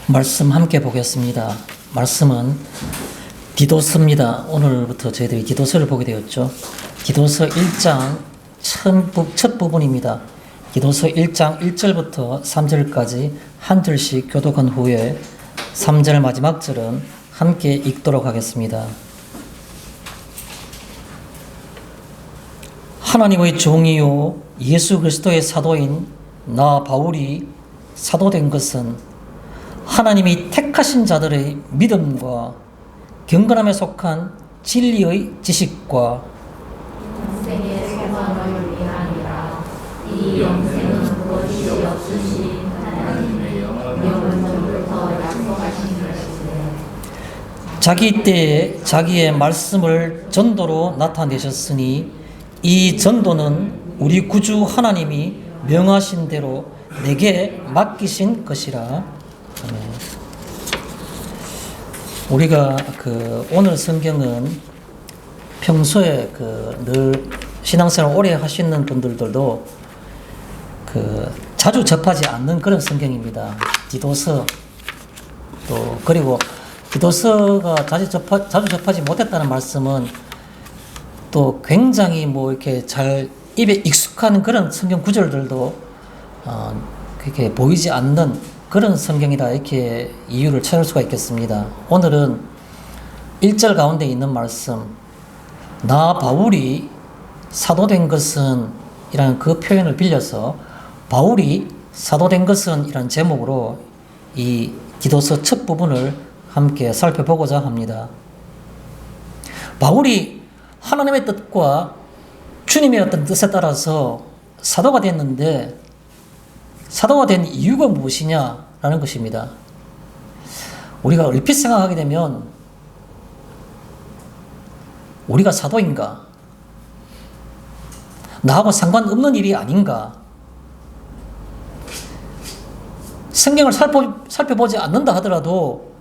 말씀 함께 보겠습니다. 말씀은 디도서입니다. 오늘부터 저희들이 디도서를 보게 되었죠. 디도서 1장 첫 부분입니다. 디도서 1장 1절부터 3절까지 한 절씩 교독한 후에 3절 마지막 절은 함께 읽도록 하겠습니다. 하나님의 종이요 예수 그리스도의 사도인 나 바울이 사도된 것은 하나님이 택하신 자들의 믿음과 경건함에 속한 진리의 지식과 영생의 소망을 위하니라. 이 영생은 무엇이 없으신 하나님의 영원전부터 약속하신 것이되 자기 때에 자기의 말씀을 전도로 나타내셨으니 이 전도는 우리 구주 하나님이 명하신 대로 내게 맡기신 것이라. 우리가 오늘 성경은 평소에 늘 신앙생활 오래 하시는 분들도 자주 접하지 않는 그런 성경입니다. 디도서 또 그리고 디도서가 자주 접하지 못했다는 말씀은 또 굉장히 이렇게 잘 입에 익숙한 그런 성경 구절들도 그렇게 보이지 않는 그런 성경이라 이렇게 이유를 찾을 수가 있겠습니다. 오늘은 1절 가운데 있는 말씀, 나 바울이 사도된 것은 이라는 그 표현을 빌려서 바울이 사도된 것은 이라는 제목으로 이 디도서 첫 부분을 함께 살펴보고자 합니다. 바울이 하나님의 뜻과 주님의 어떤 뜻에 따라서 사도가 됐는데 사도가 된 이유가 무엇이냐라는 것입니다. 우리가 얼핏 생각하게 되면 우리가 사도인가? 나하고 상관없는 일이 아닌가? 성경을 살펴보지 않는다 하더라도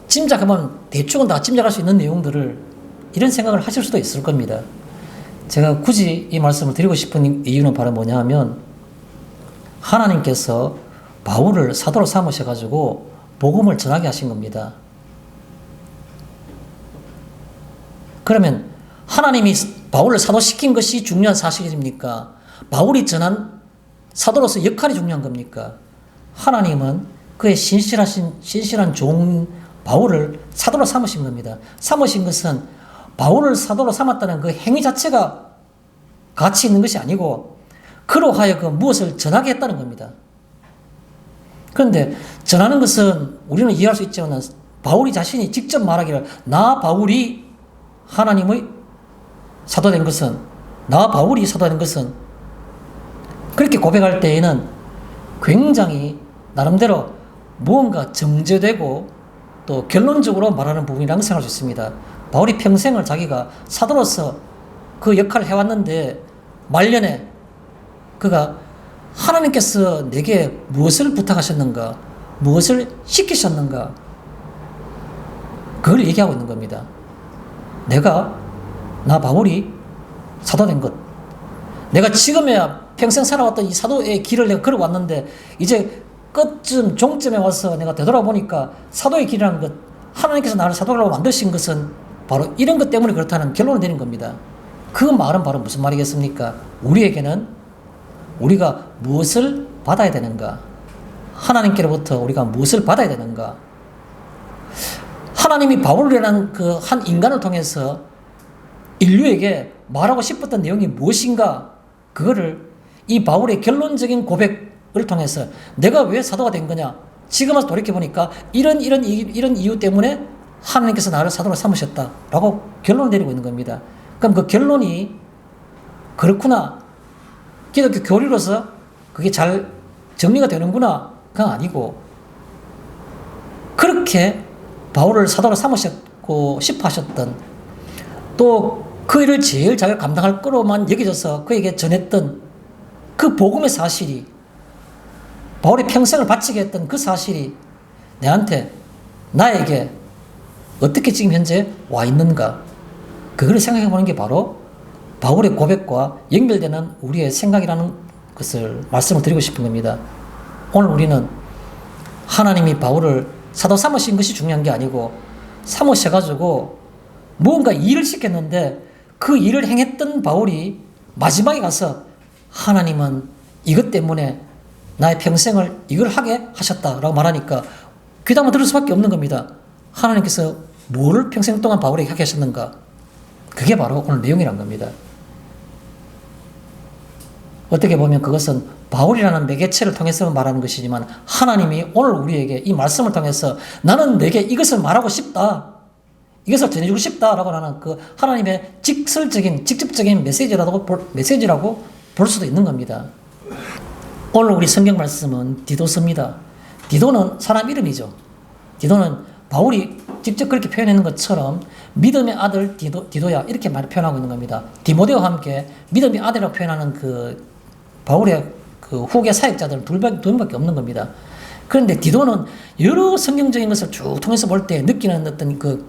짐작하면 대충은 다 짐작할 수 있는 내용들을 이런 생각을 하실 수도 있을 겁니다. 제가 굳이 이 말씀을 드리고 싶은 이유는 바로 뭐냐 하면 하나님께서 바울을 사도로 삼으셔가지고 복음을 전하게 하신 겁니다. 그러면 하나님이 바울을 사도시킨 것이 중요한 사실입니까? 바울이 전한 사도로서 역할이 중요한 겁니까? 하나님은 그의 신실한 종 바울을 사도로 삼으신 겁니다. 삼으신 것은 바울을 사도로 삼았다는 그 행위 자체가 가치 있는 것이 아니고 그로 하여금 무엇을 전하게 했다는 겁니다. 그런데 전하는 것은 우리는 이해할 수 있지만 바울이 자신이 직접 말하기를 나 바울이 하나님의 사도된 것은 나 바울이 사도된 것은 그렇게 고백할 때에는 굉장히 나름대로 무언가 정제되고 또 결론적으로 말하는 부분이라고 생각할 수 있습니다. 바울이 평생을 자기가 사도로서 그 역할을 해왔는데 말년에 그가 하나님께서 내게 무엇을 부탁하셨는가, 무엇을 시키셨는가, 그걸 얘기하고 있는 겁니다. 나 바울이 사도된 것, 내가 지금에야 평생 살아왔던 이 사도의 길을 내가 걸어왔는데 이제 끝쯤 종점에 와서 내가 되돌아보니까 사도의 길이라는 것, 하나님께서 나를 사도라고 만드신 것은 바로 이런 것 때문에 그렇다는 결론을 내린 겁니다. 그 말은 바로 무슨 말이겠습니까? 우리에게는 우리가 무엇을 받아야 되는가? 하나님께로부터 우리가 무엇을 받아야 되는가? 하나님이 바울이라는 그 한 인간을 통해서 인류에게 말하고 싶었던 내용이 무엇인가? 그거를 이 바울의 결론적인 고백을 통해서 내가 왜 사도가 된 거냐? 지금 와서 돌이켜보니까 이런 이유 때문에 하나님께서 나를 사도로 삼으셨다라고 결론을 내리고 있는 겁니다. 그럼 그 결론이 그렇구나. 기독교 교리로서 그게 잘 정리가 되는구나. 그건 아니고 그렇게 바울을 사도로 삼으셨고 싶어 하셨던 또 그 일을 제일 잘 감당할 거로만 여겨져서 그에게 전했던 그 복음의 사실이 바울이 평생을 바치게 했던 그 사실이 나에게 어떻게 지금 현재 와 있는가? 그걸 생각해 보는 게 바로 바울의 고백과 연결되는 우리의 생각이라는 것을 말씀을 드리고 싶은 겁니다. 오늘 우리는 하나님이 바울을 사도 삼으신 것이 중요한 게 아니고 삼으셔가지고 무언가 일을 시켰는데 그 일을 행했던 바울이 마지막에 가서 하나님은 이것 때문에 나의 평생을 이걸 하게 하셨다라고 말하니까 귀담아 들을 수밖에 없는 겁니다. 하나님께서 뭐를 평생 동안 바울에게 하게 하셨는가? 그게 바로 오늘 내용이란 겁니다. 어떻게 보면 그것은 바울이라는 매개체를 통해서 말하는 것이지만 하나님이 오늘 우리에게 이 말씀을 통해서 나는 내게 이것을 말하고 싶다. 이것을 전해주고 싶다라고 하는 그 하나님의 직접적인 메시지라고 볼 수도 있는 겁니다. 오늘 우리 성경 말씀은 디도서입니다. 디도는 사람 이름이죠. 디도는 바울이 직접 그렇게 표현하는 것처럼 믿음의 아들 디도야 이렇게 표현하고 있는 겁니다. 디모데와 함께 믿음의 아들이라고 표현하는 그 바울의 그 후계 사역자들은 두 명밖에 없는 겁니다. 그런데 디도는 여러 성경적인 것을 쭉 통해서 볼 때 느끼는 어떤 그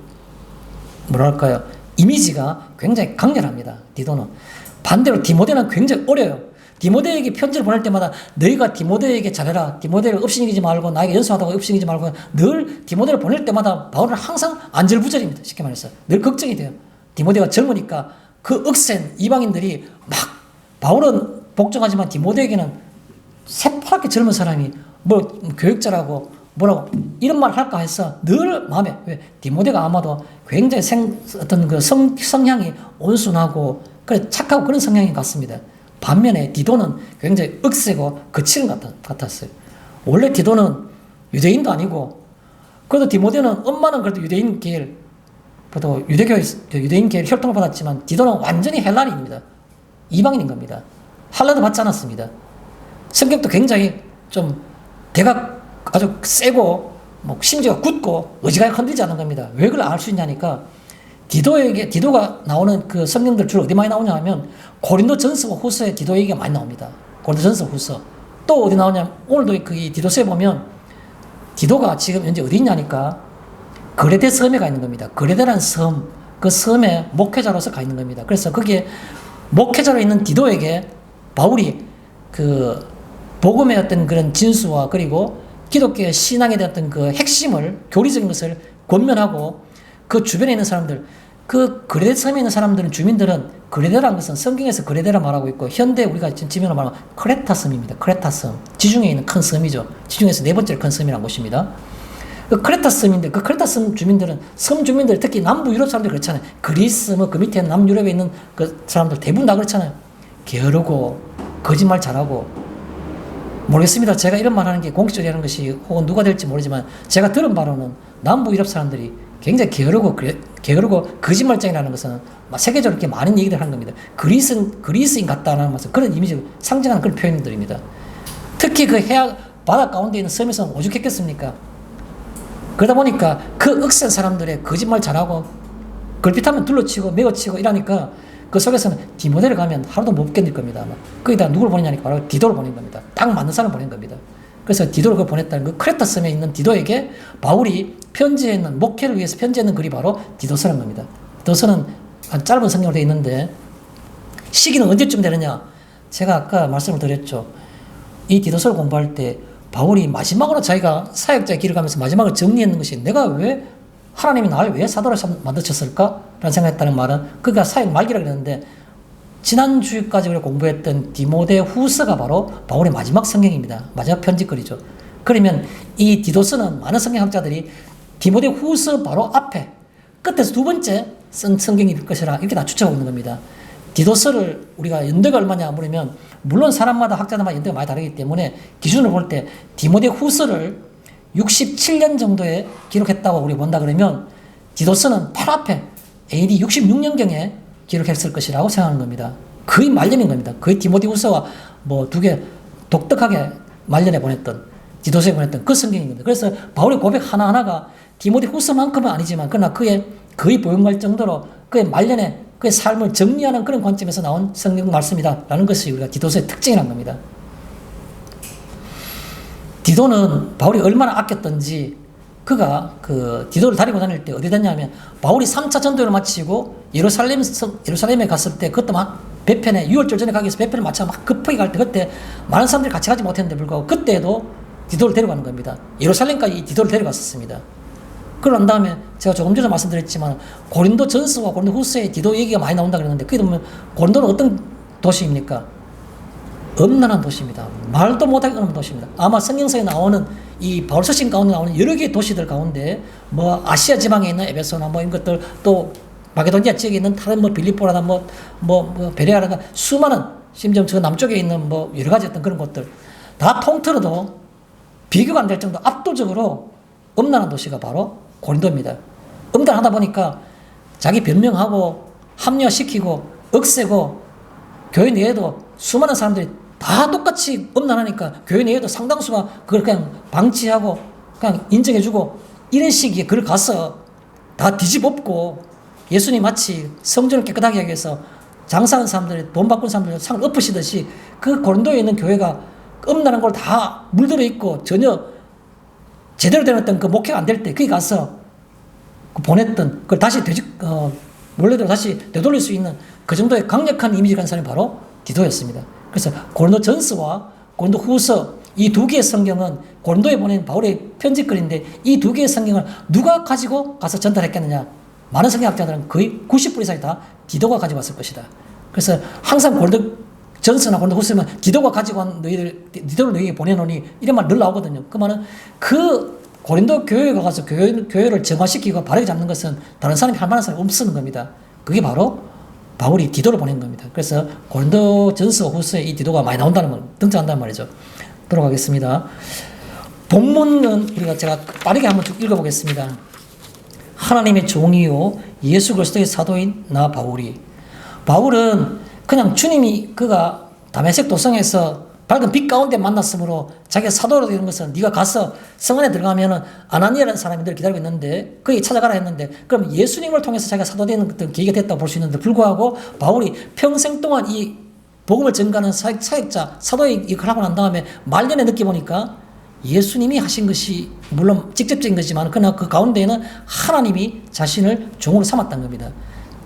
뭐랄까요 이미지가 굉장히 강렬합니다. 디도는 반대로 디모데는 굉장히 어려요. 디모데에게 편지를 보낼 때마다 너희가 디모데에게 잘해라. 디모데를 업신이기지 말고 나에게 연수하다가 업신이기지 말고 늘 디모데를 보낼 때마다 바울은 항상 안절부절입니다. 쉽게 말해서 늘 걱정이 돼요. 디모데가 젊으니까 그 억센 이방인들이 막 바울은 복종하지만 디모데에게는 새파랗게 젊은 사람이 뭐 교육자라고 뭐라고 이런 말 할까 해서 늘 마음에 왜 디모데가 아마도 굉장히 어떤 그 성향이 온순하고 그래 착하고 그런 성향인 것 같습니다. 반면에 디도는 굉장히 억세고 거칠은 것 같았어요. 원래 디도는 유대인도 아니고 그래도 디모데는 엄마는 그래도 유대인계열 혈통을 받았지만 디도는 완전히 헬라인입니다. 이방인인 겁니다. 할라도 받지 않았습니다. 성격도 굉장히 좀 대가 아주 세고 뭐 심지어 굳고 의지가 흔들리지 않는 겁니다. 왜 그걸 알 수 있냐니까 디도가 나오는 그 성경들 주로 어디 많이 나오냐 하면 고린도 전서와 후서에 디도 얘기가 많이 나옵니다. 고린도 전서 후서. 또 어디 나오냐면 오늘도 그 디도서에 보면 디도가 지금 현재 어디 있냐니까 그레데 섬에 가 있는 겁니다. 그레데라는 섬, 그 섬에 목회자로서 가 있는 겁니다. 그래서 거기에 목회자로 있는 디도에게 바울이 그 복음의 어떤 그런 진수와 그리고 기독교의 신앙에 대한 어떤 그 핵심을 교리적인 것을 권면하고 그 주변에 있는 사람들 그 그레데 섬에 있는 사람들은 주민들은 그레데라는 것은 성경에서 그레데라 말하고 있고 현대 우리가 지금으로 말하면 크레타 섬입니다. 크레타 섬 지중해에 있는 큰 섬이죠. 지중해에서 네 번째 큰 섬이라는 곳입니다. 그 크레타 섬인데 그 크레타 섬 주민들은 섬 주민들 특히 남부 유럽 사람들 그렇잖아요. 그리스 뭐 그 밑에 남유럽에 있는 그 사람들 대부분 다 그렇잖아요. 게으르고 거짓말 잘하고 모르겠습니다. 제가 이런 말 하는 게 공식적으로 하는 것이 혹은 누가 될지 모르지만 제가 들은 바로는 남부 유럽 사람들이 굉장히 게으르고 거짓말쟁이라는 것은 세계적으로 이렇게 많은 얘기를 하는 겁니다. 그리스인 같다는 것은 그런 이미지를 상징하는 그런 표현들입니다. 특히 그 해안 바다 가운데 있는 섬에서는 오죽했겠습니까? 그러다 보니까 그 억센 사람들의 거짓말 잘하고 걸핏하면 둘러치고 매어치고 이러니까 그 속에서는 디모데를 가면 하루도 못 견딜 겁니다. 아마. 거기다 누굴 보내냐니까 바로 디도를 보낸 겁니다. 딱 맞는 사람을 보낸 겁니다. 그래서 디도를 그걸 보냈다는 그 크레타 섬에 있는 디도에게 바울이 편지에 있는 목회를 위해서 편지에 있는 글이 바로 디도서라는 겁니다. 디도서는 짧은 성경으로 되어 있는데 시기는 언제쯤 되느냐? 제가 아까 말씀을 드렸죠. 이 디도서를 공부할 때 바울이 마지막으로 자기가 사역자의 길을 가면서 마지막을 정리했는 것이 내가 왜 하나님이 나를 왜 사도로 만드셨을까? 라는 생각했다는 말은 그가 사역 말기라고 그랬는데 지난주까지 우리가 공부했던 디모데 후서가 바로 바울의 마지막 성경입니다. 마지막 편지글이죠. 그러면 이 디도서는 많은 성경학자들이 디모데 후서 바로 앞에 끝에서 두 번째 쓴 성경일 것이라 이렇게 다 추측하고 있는 겁니다. 디도서를 우리가 연대가 얼마냐 물으면 물론 사람마다 학자들마다 연대가 많이 다르기 때문에 기준으로 볼 때 디모데 후서를 67년 정도에 기록했다고 우리 본다 그러면 디도서는 바로 앞에 AD 66년경에 기록했을 것이라고 생각하는 겁니다. 거의 말년인 겁니다. 거의 디모데 후서와 뭐 두 개 독특하게 말년에 보냈던 디도서에 보냈던 그 성경인 겁니다. 그래서 바울의 고백 하나하나가 디모데 후서만큼은 아니지만 그러나 그의 거의 보용할 정도로 그의 말년에 그의 삶을 정리하는 그런 관점에서 나온 성경 말씀이다 라는 것이 우리가 디도서의 특징이란 겁니다. 디도는 바울이 얼마나 아꼈던지 그가 그 디도를 다니고 다닐 때 어디 다녔냐면 바울이 3차 전도를 마치고 예루살렘에 갔을 때 그것도 막 배편에 6월절 전에 가기 위해서 배편을 마쳐 막 급하게 갈 때 그때 많은 사람들이 같이 가지 못했는데 불구하고 그때에도 디도를 데려가는 겁니다. 예루살렘까지 디도를 데려갔었습니다. 그런 다음에 제가 조금 전에 말씀드렸지만 고린도 전서와 고린도 후서에 디도 얘기가 많이 나온다 그랬는데 거기 보면 고린도는 어떤 도시입니까? 엄난한 도시입니다. 말도 못하게 엄한 도시입니다. 아마 성경서에 나오는 이 바울 서신 가운데 나오는 여러 개의 도시들 가운데 뭐 아시아 지방에 있는 에베소나 뭐 이런 것들 또 마게도니아 지역에 있는 다른 뭐 빌립보라나 뭐 베레아라나 수많은 심지어 저 남쪽에 있는 뭐 여러 가지 어떤 그런 곳들 다 통틀어도 비교가 안 될 정도 압도적으로 엄난한 도시가 바로 고린도입니다. 엄단하다 보니까 자기 변명하고 합리화시키고 억세고 교회 내에도 수많은 사람들이 다 똑같이 엄난하니까 교회 내에도 상당수가 그걸 그냥 방치하고 그냥 인정해주고 이런 시기에 그걸 가서 다 뒤집어엎고 예수님 마치 성전을 깨끗하게 하기 위해서 장사하는 사람들이 돈 바꾼 사람들이 상을 엎으시듯이 그 고린도에 있는 교회가 엄난한 걸 다 물들어 있고 전혀 제대로 된 어떤 그 목회가 안 될 때 거기 가서 그 보냈던 그걸 다시 원래대로 다시 되돌릴 수 있는 그 정도의 강력한 이미지를 가진 사람이 바로 디도였습니다. 그래서 고린도 전서와 고린도 후서 이 두 개의 성경은 고린도에 보낸 바울의 편지글인데 이 두 개의 성경을 누가 가지고 가서 전달했겠느냐? 많은 성경학자들은 거의 90% 이상이 다 디도가 가지고 왔을 것이다. 그래서 항상 고린도 전서나 고린도 후서면 디도가 가지고 온 디도를 너희에게 보내노니 이런 말 늘 나오거든요. 그 말은 그 고린도 교회에 가서 교회를 정화시키고 바르게 잡는 것은 다른 사람이 할 만한 사람이 없는 겁니다. 그게 바로 바울이 디도를 보낸 겁니다. 그래서 고린도 전서 후서에 이 디도가 많이 나온다는 말, 등장한다는 말이죠. 들어가겠습니다. 본문은 제가 빠르게 한번 쭉 읽어보겠습니다. 하나님의 종이요 예수 그리스도의 사도인 나 바울이. 바울은 그냥 주님이 그가 다메섹 도성에서 밝은 빛 가운데 만났으므로 자기가 사도로 되는 것은 네가 가서 성 안에 들어가면은 아나니아라는 사람이 늘 기다리고 있는데 그에게 찾아가라 했는데 그럼 예수님을 통해서 자기가 사도 되는 어떤 계기가 됐다고 볼 수 있는데 불구하고 바울이 평생 동안 이 복음을 전가하는 사역자 사도의 역할을 하고 난 다음에 말년에 느껴보니까 예수님이 하신 것이 물론 직접적인 거지만 그러나 그 가운데에는 하나님이 자신을 종으로 삼았다는 겁니다.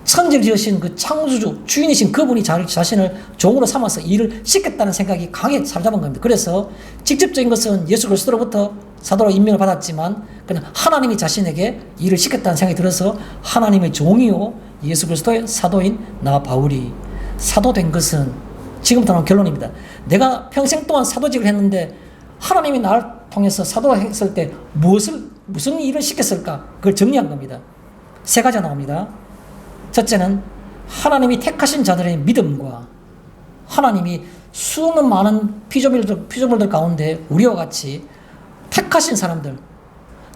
천지를 지으신 그 창조주 주인이신 그분이 자신을 종으로 삼아서 일을 시켰다는 생각이 강하게 사로잡은 겁니다. 그래서 직접적인 것은 예수 그리스도로부터 사도로 임명을 받았지만 그냥 하나님이 자신에게 일을 시켰다는 생각이 들어서 하나님의 종이요 예수 그리스도의 사도인 나 바울이 사도된 것은 지금부터 나온 결론입니다. 내가 평생 동안 사도직을 했는데 하나님이 나를 통해서 사도했을 때 무슨 일을 시켰을까? 그걸 정리한 겁니다. 세 가지가 나옵니다. 첫째는 하나님이 택하신 자들의 믿음과 하나님이 수없는 많은 피조물들 가운데 우리와 같이 택하신 사람들,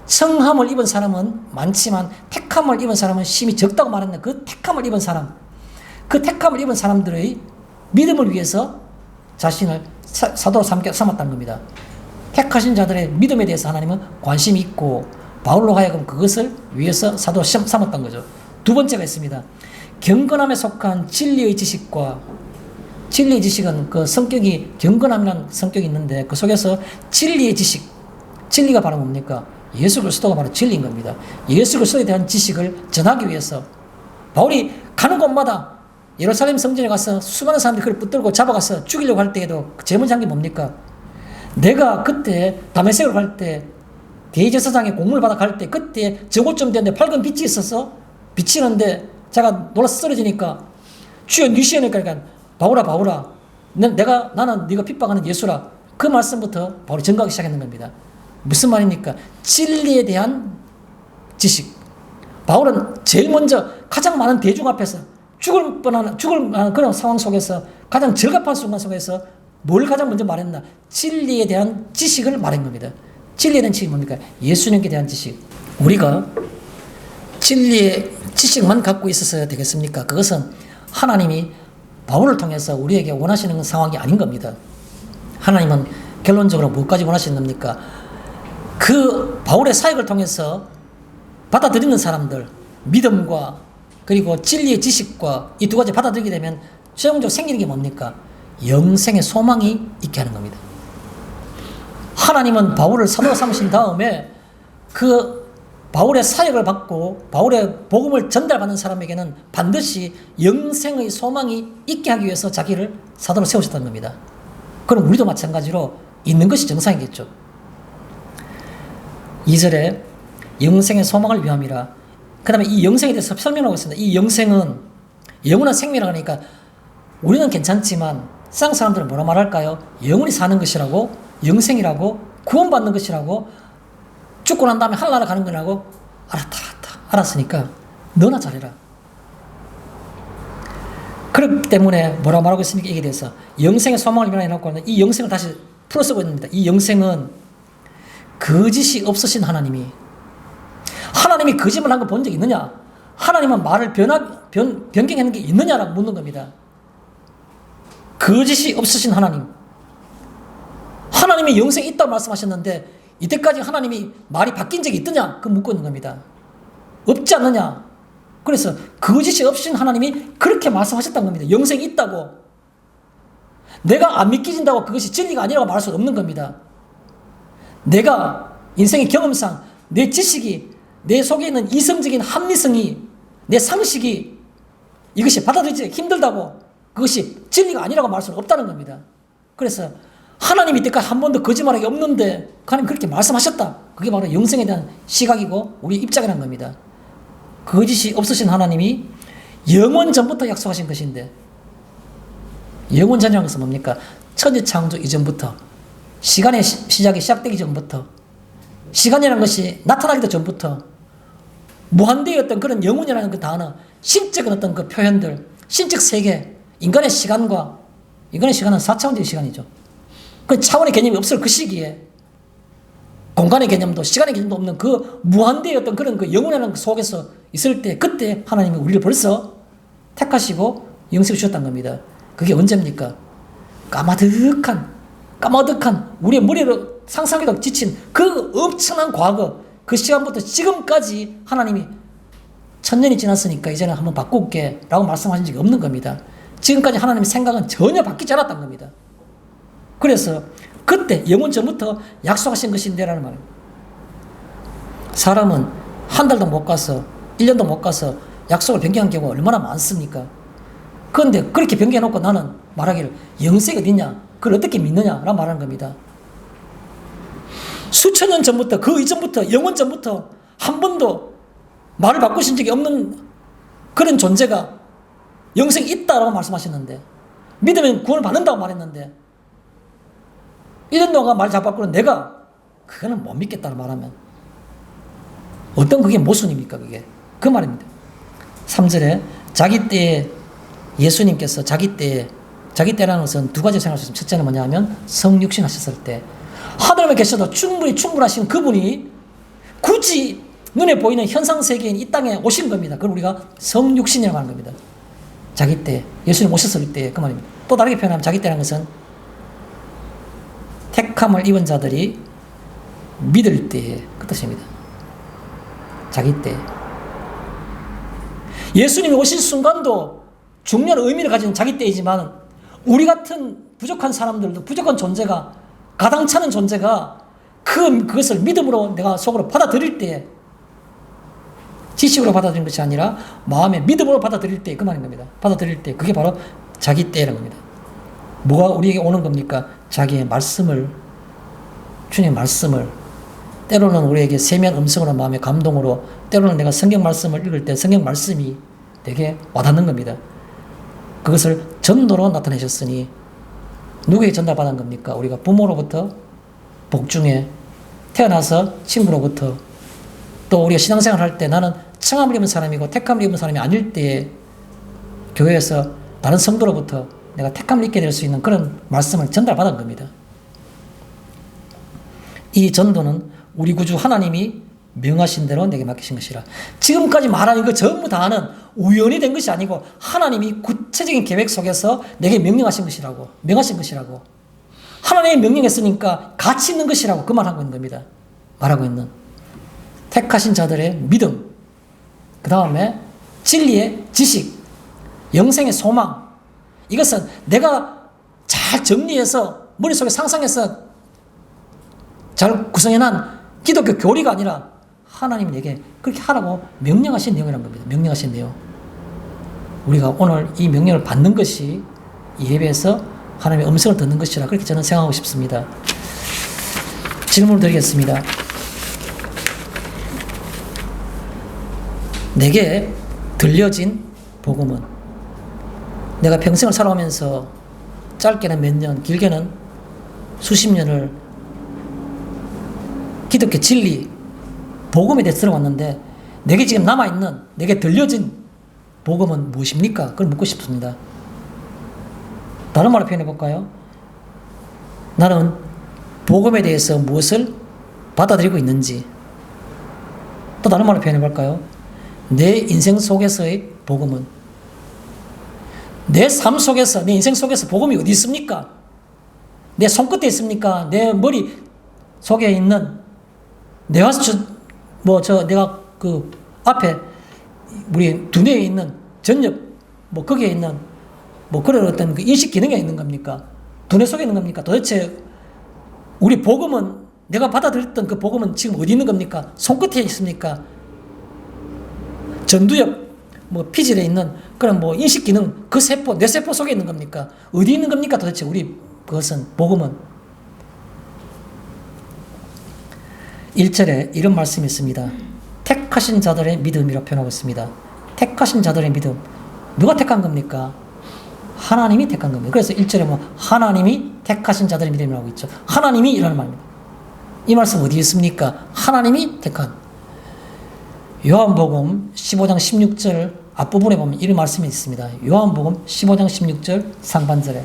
청함을 입은 사람은 많지만 택함을 입은 사람은 심히 적다고 말했는데 그 택함을 입은 사람, 그 택함을 입은 사람들의 믿음을 위해서 자신을 사도로 삼았다는 겁니다. 택하신 자들의 믿음에 대해서 하나님은 관심이 있고 바울로 하여금 그것을 위해서 사도로 삼았던 거죠. 두 번째가 있습니다. 경건함에 속한 진리의 지식과 진리의 지식은 그 성격이 경건함이라는 성격이 있는데 그 속에서 진리의 지식, 진리가 바로 뭡니까? 예수 그리스도가 바로 진리인 겁니다. 예수 그리스도에 대한 지식을 전하기 위해서 바울이 가는 곳마다 예루살렘 성전에 가서 수많은 사람들이 그를 붙들고 잡아가서 죽이려고 할 때에도 제일 먼저 한 게 뭡니까? 내가 그때 다메섹으로 갈 때 대제사장의 공문을 받아 갈 때 그때 저곳쯤 되는데 밝은 빛이 있어서 비치는데 제가 놀라서 쓰러지니까 주여 니시에니까 그러니까 바울아 나는 네가 핍박하는 예수라 그 말씀부터 바울이 전가하기 시작했는 겁니다. 무슨 말입니까? 진리에 대한 지식. 바울은 제일 먼저 가장 많은 대중 앞에서 죽을 그런 상황 속에서 가장 절갑한 순간 속에서 뭘 가장 먼저 말했나? 진리에 대한 지식을 말한 겁니다. 진리에 대한 지식이 뭡니까? 예수님께 대한 지식. 우리가 진리의 지식만 갖고 있어야 되겠습니까? 그것은 하나님이 바울을 통해서 우리에게 원하시는 상황이 아닌 겁니다. 하나님은 결론적으로 무엇까지 원하시는 겁니까? 그 바울의 사역을 통해서 받아들이는 사람들, 믿음과 그리고 진리의 지식과 이 두 가지 받아들이게 되면 최종적으로 생기는 게 뭡니까? 영생의 소망이 있게 하는 겁니다. 하나님은 바울을 사도로 삼으신 다음에 그 바울의 사역을 받고 바울의 복음을 전달받는 사람에게는 반드시 영생의 소망이 있게 하기 위해서 자기를 사도로 세우셨다는 겁니다. 그럼 우리도 마찬가지로 있는 것이 정상이겠죠. 2절에 영생의 소망을 위함이라. 그 다음에 이 영생에 대해서 설명하고 있습니다. 이 영생은 영원한 생명이라고 하니까 우리는 괜찮지만 세상 사람들은 뭐라 말할까요? 영원히 사는 것이라고, 영생이라고, 구원받는 것이라고, 죽고 난 다음에 하늘나라 가는 거라고. 알았으니까 너나 잘해라. 그렇기 때문에 뭐라 말하고 있습니까? 이게 대해서 영생의 소망을 위하여라고 하는 이 영생을 다시 풀어 쓰고 있습니다. 이 영생은 거짓이 없으신 하나님이 거짓말 한 거 본 적 있느냐? 하나님은 말을 변경하는 게 있느냐라고 묻는 겁니다. 거짓이 없으신 하나님. 하나님이 영생이 있다고 말씀하셨는데 이때까지 하나님이 말이 바뀐 적이 있느냐? 그거 묻고 있는 겁니다. 없지 않느냐? 그래서 거짓이 없으신 하나님이 그렇게 말씀하셨다는 겁니다. 영생이 있다고. 내가 안 믿기진다고 그것이 진리가 아니라고 말할 수 없는 겁니다. 내가 인생의 경험상 내 지식이, 내 속에 있는 이성적인 합리성이, 내 상식이 이것이 받아들이기 힘들다고 그것이 진리가 아니라고 말할 수는 없다는 겁니다. 그래서 하나님이 이때까지 한 번도 거짓말하기 없는데 하나님 그렇게 말씀하셨다. 그게 바로 영생에 대한 시각이고 우리 입장이라는 겁니다. 거짓이 없으신 하나님이 영원 전부터 약속하신 것인데, 영원 전이라는 것은 뭡니까? 천지 창조 이전부터, 시간의 시작이 시작되기 전부터, 시간이라는 것이 나타나기도 전부터 무한대의 어떤 그런 영혼이라는 그 단어, 신적인 어떤 그 표현들, 신적 세계, 인간의 시간은 4차원적인 시간이죠. 그 차원의 개념이 없을 그 시기에 공간의 개념도 시간의 개념도 없는 그 무한대의 어떤 그런 그 영혼이라는 그 속에서 있을 때, 그때 하나님이 우리를 벌써 택하시고 영생을 주셨다는 겁니다. 그게 언제입니까? 까마득한 우리의 머리로 상상해도 지친 그 엄청난 과거, 그 시간부터 지금까지 하나님이 1000년이 지났으니까 이제는 한번 바꿀게 라고 말씀하신 적이 없는 겁니다. 지금까지 하나님의 생각은 전혀 바뀌지 않았다는 겁니다. 그래서 그때 영원 전부터 약속하신 것인데 라는 말입니다. 사람은 한 달도 못 가서 1년도 못 가서 약속을 변경한 경우가 얼마나 많습니까? 그런데 그렇게 변경해놓고 나는 말하기를 영생이 어딨냐? 그걸 어떻게 믿느냐? 라고 말하는 겁니다. 수천 년 전부터, 그 이전부터, 영원 전부터 한 번도 말을 바꾸신 적이 없는 그런 존재가 영생이 있다라고 말씀하셨는데, 믿으면 구원을 받는다고 말했는데 1년 동안 말 잘 바꾸는 내가 그거는 못 믿겠다고 말하면 어떤 그게 모순입니까? 그게 그 말입니다. 3절에 자기 때에 예수님께서 자기 때라는 것은 두 가지 생각할 수 있습니다. 첫째는 뭐냐 하면 성육신 하셨을 때 하늘에 계셔도 충분하신 그분이 굳이 눈에 보이는 현상세계인 이 땅에 오신 겁니다. 그걸 우리가 성육신이라고 하는 겁니다. 자기 때, 예수님 오셨을 때 그 말입니다. 또 다르게 표현하면 자기 때라는 것은 택함을 입은 자들이 믿을 때의 그 뜻입니다. 자기 때. 예수님이 오신 순간도 중요한 의미를 가진 자기 때이지만 우리 같은 부족한 사람들도, 부족한 존재가, 가당찮은 존재가 그것을 믿음으로 내가 속으로 받아들일 때, 지식으로 받아들이는 것이 아니라 마음의 믿음으로 받아들일 때 그 말인 겁니다. 받아들일 때 그게 바로 자기 때라는 겁니다. 뭐가 우리에게 오는 겁니까? 자기의 말씀을, 주님의 말씀을, 때로는 우리에게 세미한 음성으로 마음의 감동으로, 때로는 내가 성경 말씀을 읽을 때 성경 말씀이 내게 와닿는 겁니다. 그것을 전도로 나타내셨으니 누구에게 전달받은 겁니까? 우리가 부모로부터, 복중에 태어나서 친구로부터, 또 우리가 신앙생활 할 때 나는 청함을 입은 사람이고 택함을 입은 사람이 아닐 때에 교회에서 다른 성도로부터 내가 택함을 입게 될 수 있는 그런 말씀을 전달받은 겁니다. 이 전도는 우리 구주 하나님이 명하신 대로 내게 맡기신 것이라. 지금까지 말한 이거 전부 다는 우연이 된 것이 아니고 하나님이 구체적인 계획 속에서 내게 명령하신 것이라고, 명하신 것이라고. 하나님이 명령했으니까 가치 있는 것이라고 그 말하고 있는 겁니다. 말하고 있는 택하신 자들의 믿음, 그 다음에 진리의 지식, 영생의 소망, 이것은 내가 잘 정리해서 머릿속에 상상해서 잘 구성해놓은 기독교 교리가 아니라 하나님이 내게 그렇게 하라고 명령하신 내용이라는 겁니다. 명령하신 내용. 우리가 오늘 이 명령을 받는 것이 이 예배에서 하나님의 음성을 듣는 것이라 그렇게 저는 생각하고 싶습니다. 질문을 드리겠습니다. 내게 들려진 복음은 내가 평생을 살아오면서 짧게는 몇 년, 길게는 수십 년을 기독교 진리, 복음에 대해서 들어왔는데 내게 지금 남아있는, 내게 들려진 복음은 무엇입니까? 그걸 묻고 싶습니다. 다른 말로 표현해 볼까요? 나는 복음에 대해서 무엇을 받아들이고 있는지. 또 다른 말로 표현해 볼까요? 내 인생 속에서의 복음은, 내 삶 속에서, 내 인생 속에서 복음이 어디 있습니까? 내 손끝에 있습니까? 내 머리 속에 있는, 내가 그 앞에 우리 두뇌에 있는 전엽, 거기에 있는 그런 어떤 그 인식 기능에 있는 겁니까? 두뇌 속에 있는 겁니까? 도대체 우리 복음은, 내가 받아들였던 그 복음은 지금 어디 있는 겁니까? 손끝에 있습니까? 전두엽, 피질에 있는 그런 인식 기능, 그 세포, 뇌세포 속에 있는 겁니까? 어디 있는 겁니까? 도대체 우리 그것은, 복음은. 1절에 이런 말씀이 있습니다. 택하신 자들의 믿음이라고 표현하고 있습니다. 택하신 자들의 믿음. 누가 택한 겁니까? 하나님이 택한 겁니다. 그래서 1절에 하나님이 택하신 자들의 믿음이라고 있죠. 하나님이 이라는 말입니다. 이 말씀 어디 있습니까? 하나님이 택한. 요한복음 15장 16절 앞부분에 보면 이런 말씀이 있습니다. 요한복음 15장 16절 상반절에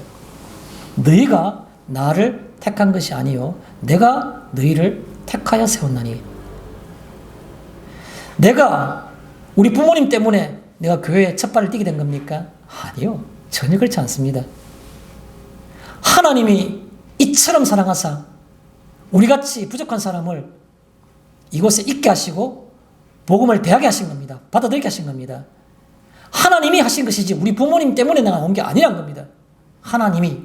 너희가 나를 택한 것이 아니요 내가 너희를 택하여 세웠나니. 내가 우리 부모님 때문에 내가 교회에 첫 발을 띄게 된 겁니까? 아니요. 전혀 그렇지 않습니다. 하나님이 이처럼 사랑하사 우리같이 부족한 사람을 이곳에 있게 하시고 복음을 대하게 하신 겁니다. 받아들이게 하신 겁니다. 하나님이 하신 것이지 우리 부모님 때문에 내가 온 게 아니란 겁니다. 하나님이.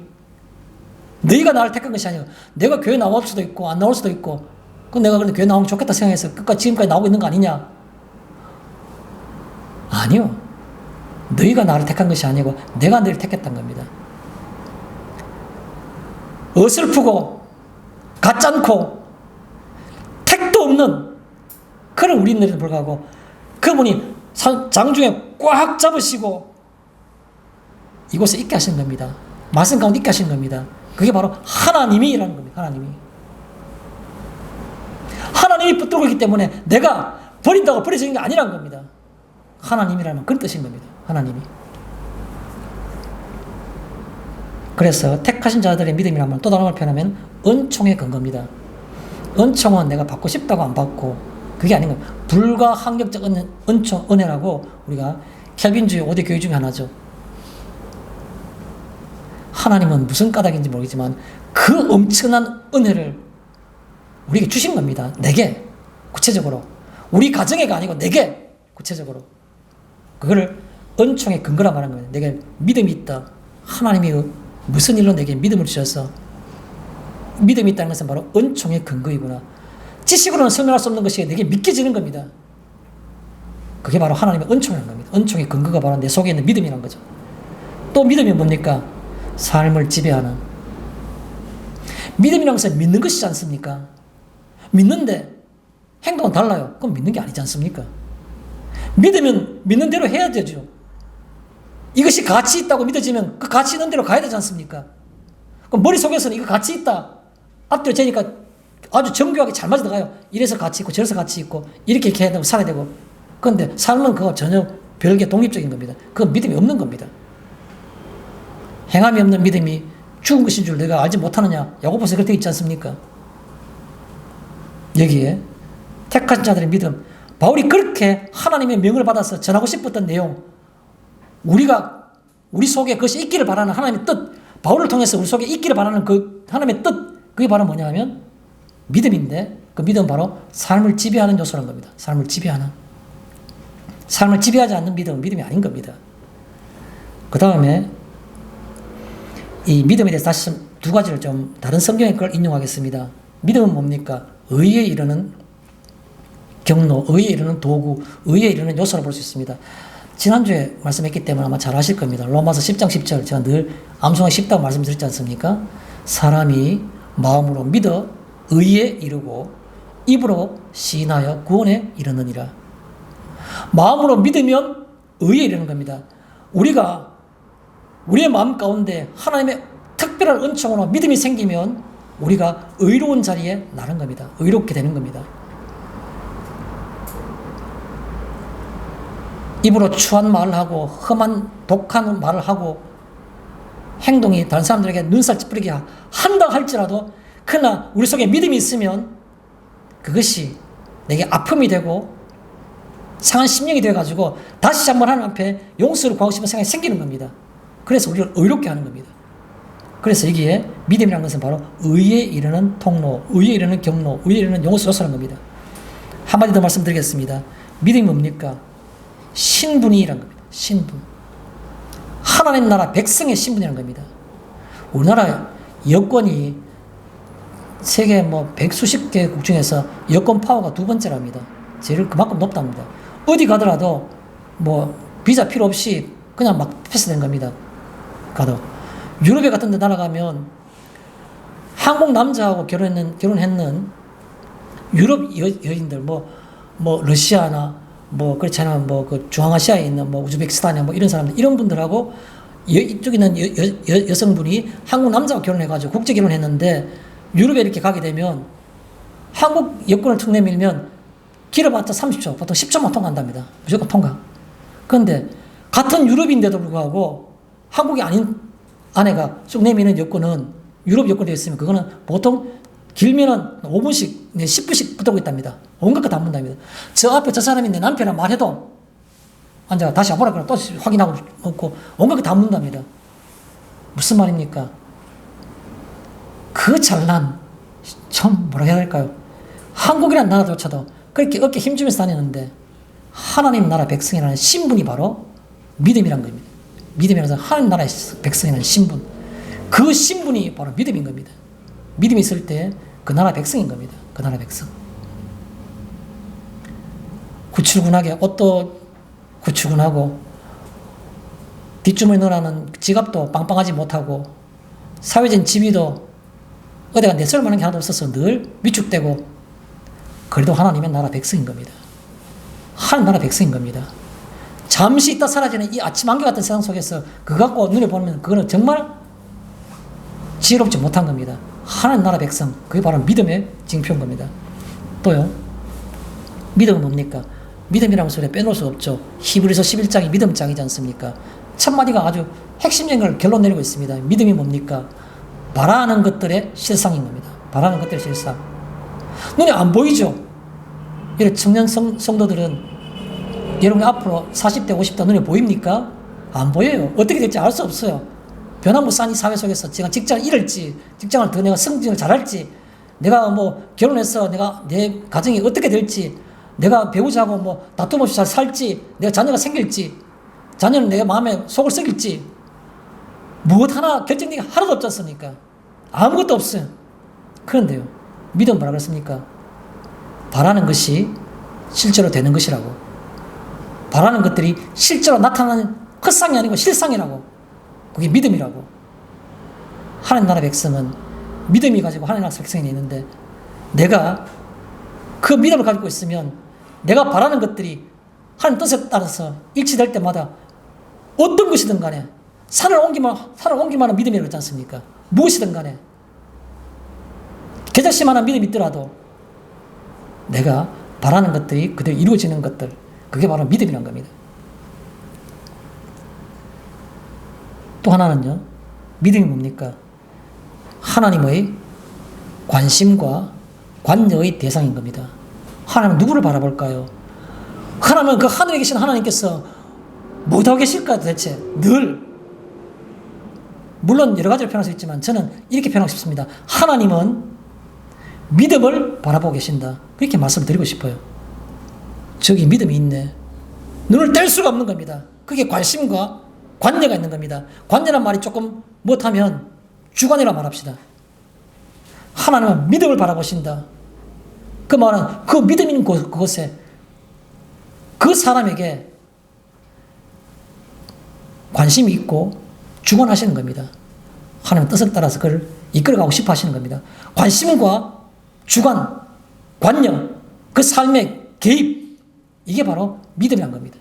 너희가 나를 택한 것이 아니고 내가 교회 나올 수도 있고 안 나올 수도 있고 그럼 내가 그런데 교회 나오면 좋겠다 생각해서 끝까지 지금까지 나오고 있는 거 아니냐? 아니요. 너희가 나를 택한 것이 아니고 내가 너희를 택했단 겁니다. 어설프고 가짜않고 택도 없는 그런 우리들에도 불구하고 그분이 장중에 꽉 잡으시고 이곳에 있게 하신 겁니다. 말씀 가운데 있게 하신 겁니다. 그게 바로 하나님이라는 겁니다. 하나님이 붙들고 있기 때문에 내가 버린다고 버려지는 게 아니라는 겁니다. 하나님이라는 그런 뜻인 겁니다. 하나님이. 그래서 택하신 자들의 믿음이라는 말, 또 다른 말 표현하면 은총의 근거입니다. 은총은 내가 받고 싶다고 안 받고 그게 아닌 겁니다. 불가항력적 은총, 은혜라고 우리가 켈빈주의 5대 교회 중에 하나죠. 하나님은 무슨 까닭인지 모르겠지만 그 엄청난 은혜를 우리에게 주신 겁니다. 내게 구체적으로. 우리 가정에가 아니고 내게 구체적으로. 그거를 은총의 근거라 말하는 거예요. 내게 믿음이 있다. 하나님이 무슨 일로 내게 믿음을 주셔서 믿음이 있다는 것은 바로 은총의 근거이구나. 지식으로는 설명할 수 없는 것이 내게 믿겨지는 겁니다. 그게 바로 하나님의 은총이라는 겁니다. 은총의 근거가 바로 내 속에 있는 믿음이라는 거죠. 또 믿음이 뭡니까? 삶을 지배하는. 믿음이라는 것은 믿는 것이지 않습니까? 믿는데 행동은 달라요. 그럼 믿는 게 아니지 않습니까? 믿으면 믿는 대로 해야 되죠. 이것이 가치 있다고 믿어지면 그 가치 있는 대로 가야 되지 않습니까? 그럼 머릿속에서는 이거 가치 있다. 앞뒤로 재니까 아주 정교하게 잘 맞아 들어가요. 이래서 가치 있고 저래서 가치 있고 이렇게 해야 되고 살아야 되고. 그런데 삶은 그거 전혀 별개 독립적인 겁니다. 그건 믿음이 없는 겁니다. 행함이 없는 믿음이 죽은 것인 줄 내가 알지 못하느냐. 야고보서에 그렇게 있지 않습니까? 여기에 택하신 자들의 믿음. 바울이 그렇게 하나님의 명을 받아서 전하고 싶었던 내용, 우리 속에 그것이 있기를 바라는 하나님의 뜻, 바울을 통해서 우리 속에 있기를 바라는 그 하나님의 뜻, 그게 바로 뭐냐 하면 믿음인데, 그 믿음은 바로 삶을 지배하는 요소라는 겁니다. 삶을 지배하는. 삶을 지배하지 않는 믿음은 믿음이 아닌 겁니다. 그 다음에 이 믿음에 대해서 다시 두 가지를 좀 다른 성경의 걸 인용하겠습니다. 믿음은 뭡니까? 의에 이르는 경로, 의에 이르는 도구, 의에 이르는 요소로 볼 수 있습니다. 지난주에 말씀했기 때문에 아마 잘 아실 겁니다. 로마서 10장 10절, 제가 늘 암송하기 쉽다고 말씀드렸지 않습니까? 사람이 마음으로 믿어 의에 이르고 입으로 시인하여 구원에 이르느니라. 마음으로 믿으면 의에 이르는 겁니다. 우리가 우리의 마음 가운데 하나님의 특별한 은총으로 믿음이 생기면 우리가 의로운 자리에 나는 겁니다. 의롭게 되는 겁니다. 입으로 추한 말을 하고 험한 독한 말을 하고 행동이 다른 사람들에게 눈살 찌푸리게 한다 할지라도 그러나 우리 속에 믿음이 있으면 그것이 내게 아픔이 되고 상한 심령이 되어가지고 다시 한번 하나님 앞에 용서를 구하고 싶은 생각이 생기는 겁니다. 그래서 우리를 의롭게 하는 겁니다. 그래서 여기에 믿음이라는 것은 바로 의에 이르는 통로, 의에 이르는 경로, 의에 이르는 용서 요소라는 겁니다. 한마디 더 말씀드리겠습니다. 믿음이 뭡니까? 신분이라는 겁니다. 신분. 하나님 나라 백성의 신분이라는 겁니다. 우리나라 여권이 세계 백수십 개국 중에서 여권 파워가 두 번째랍니다. 제일 그만큼 높답니다. 어디 가더라도 비자 필요 없이 그냥 막 패스된 겁니다. 가도. 유럽에 같은 데 날아가면 한국 남자하고 결혼했는 유럽 여인들, 러시아나, 그렇지 않으면 그 중앙아시아에 있는 우즈베키스탄이나 이런 사람들, 이런 분들하고 이쪽에 있는 여성분이 한국 남자하고 결혼해가지고 국제 결혼했는데 유럽에 이렇게 가게 되면 한국 여권을 툭 내밀면 길어봤자 30초, 보통 10초만 통과한답니다. 무조건 통과. 그런데 같은 유럽인데도 불구하고 한국이 아닌 아내가 쭉 내미는 여권은 유럽 여권이 되어 있으면 그거는 보통 길면은 5분씩, 10분씩 붙들고 있답니다. 온갖 거 다 묻답니다. 저 앞에 저 사람이 내 남편이라 말해도 앉아 다시 와보라 그러면 또 확인하고 없고 온갖 거 다 묻답니다. 무슨 말입니까? 그 잘난, 참 뭐라 해야 될까요? 한국이라는 나라조차도 그렇게 어깨 힘주면서 다니는데 하나님 나라 백성이라는 신분이 바로 믿음이란 겁니다. 믿음이라는 하나님 나라의 백성이라는 신분. 그 신분이 바로 믿음인 겁니다. 믿음이 있을 때 그 나라 백성인 겁니다. 그 나라 백성. 구출군하게 옷도 구출군하고 뒷주머니 넣으라는 지갑도 빵빵하지 못하고 사회적인 지위도 어디가 내세울 만한 게 하나도 없어서 늘 위축되고 그래도 하나님의 나라 백성인 겁니다. 하나님 나라 백성인 겁니다. 잠시 있다 사라지는 이 아침 안개 같은 세상 속에서 그거 갖고 눈에 보면 그거는 정말 지혜롭지 못한 겁니다. 하나님 나라 백성, 그게 바로 믿음의 징표인 겁니다. 또요, 믿음은 뭡니까? 믿음이라는 소리에 빼놓을 수 없죠. 히브리서 11장이 믿음장이지 않습니까? 첫 마디가 아주 핵심적인 걸 결론 내리고 있습니다. 믿음이 뭡니까? 바라는 것들의 실상인 겁니다. 바라는 것들의 실상. 눈에 안 보이죠? 이런 청년 성도들은 여러분이 앞으로 40대, 50대 눈에 보입니까? 안 보여요. 어떻게 될지 알 수 없어요. 변화무 싼 이 사회 속에서 제가 직장을 잃을지, 직장을 더 내가 승진을 잘할지, 내가 결혼해서 내가 내 가정이 어떻게 될지, 내가 배우자하고 다툼 없이 잘 살지, 내가 자녀가 생길지, 자녀는 내 마음에 속을 썩일지, 무엇 하나 결정된 게 하나도 없지 않습니까? 아무것도 없어요. 그런데요, 믿음 뭐라 그랬습니까? 바라는 것이 실제로 되는 것이라고. 바라는 것들이 실제로 나타나는 헛상이 아니고 실상이라고. 그게 믿음이라고. 하나님 나라 백성은 믿음이 가지고 하나님 나라 백성이 있는데 내가 그 믿음을 가지고 있으면 내가 바라는 것들이 하나님 뜻에 따라서 일치될 때마다 어떤 것이든 간에 산을 옮기만한 믿음이라고 했지 않습니까? 무엇이든 간에 개작시만한 믿음이 있더라도 내가 바라는 것들이 그대로 이루어지는 것들, 그게 바로 믿음이란 겁니다. 또 하나는요, 믿음이 뭡니까? 하나님의 관심과 관여의 대상인 겁니다. 하나님은 누구를 바라볼까요? 하나님은 그 하늘에 계신 하나님께서 뭐하고 계실까 도대체? 늘. 물론 여러 가지로 표현할 수 있지만 저는 이렇게 표현하고 싶습니다. 하나님은 믿음을 바라보고 계신다. 그렇게 말씀을 드리고 싶어요. 저기 믿음이 있네. 눈을 뗄 수가 없는 겁니다. 그게 관심과 관여가 있는 겁니다. 관여란 말이 조금 못하면 주관이라 말합시다. 하나님은 믿음을 바라보신다. 그 말은 그 믿음 있는 그곳에 그 사람에게 관심이 있고 주관하시는 겁니다. 하나님의 뜻을 따라서 그를 이끌어가고 싶어 하시는 겁니다. 관심과 주관, 관여, 그 삶의 개입, 이게 바로 믿음이란 겁니다.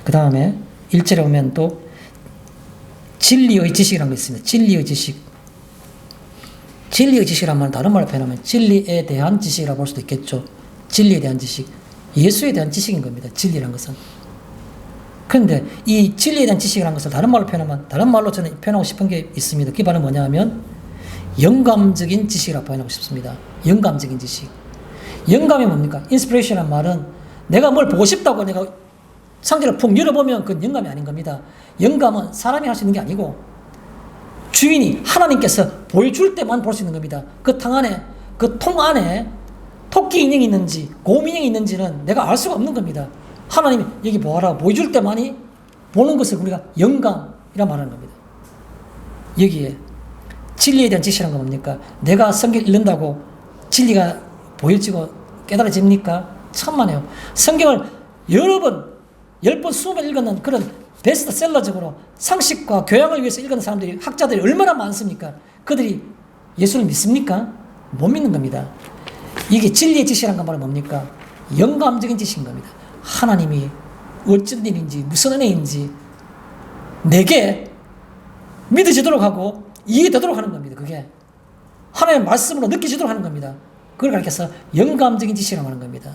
그 다음에 1절에 보면 또 진리의 지식이라는 게 있습니다. 진리의 지식. 진리의 지식이란 말은 다른 말로 표현하면 진리에 대한 지식이라고 볼 수도 있겠죠. 진리에 대한 지식. 예수에 대한 지식인 겁니다. 진리란 것은. 그런데 이 진리에 대한 지식이라는 것을 다른 말로 표현하면, 다른 말로 저는 표현하고 싶은 게 있습니다. 그게 바로 뭐냐 하면 영감적인 지식이라고 표현하고 싶습니다. 영감적인 지식. 영감이 뭡니까? 인스피레이션이라는 말은 내가 뭘 보고 싶다고 내가 상자를 푹 열어보면 그건 영감이 아닌 겁니다. 영감은 사람이 할 수 있는 게 아니고 주인이 하나님께서 보여줄 때만 볼 수 있는 겁니다. 그 탕 안에, 그 통 안에 토끼 인형이 있는지 곰 인형이 있는지는 내가 알 수가 없는 겁니다. 하나님이 여기 보아라 보여줄 때만이 보는 것을 우리가 영감이라 말하는 겁니다. 여기에 진리에 대한 지식이란 건 뭡니까? 내가 성경 읽는다고 진리가 보여지고 깨달아집니까? 천만에요. 성경을 여러 번, 10번, 20번 읽었는 그런 베스트셀러적으로 상식과 교양을 위해서 읽는 사람들이, 학자들이 얼마나 많습니까? 그들이 예수를 믿습니까? 못 믿는 겁니다. 이게 진리의 지식이란 건 바로 뭡니까? 영감적인 지식인 겁니다. 하나님이 어쩐 일인지 무슨 은혜인지 내게 믿어지도록 하고 이해되도록 하는 겁니다. 그게 하나님의 말씀으로 느껴지도록 하는 겁니다. 그걸 가리켜서 영감적인 지식이라고 하는 겁니다.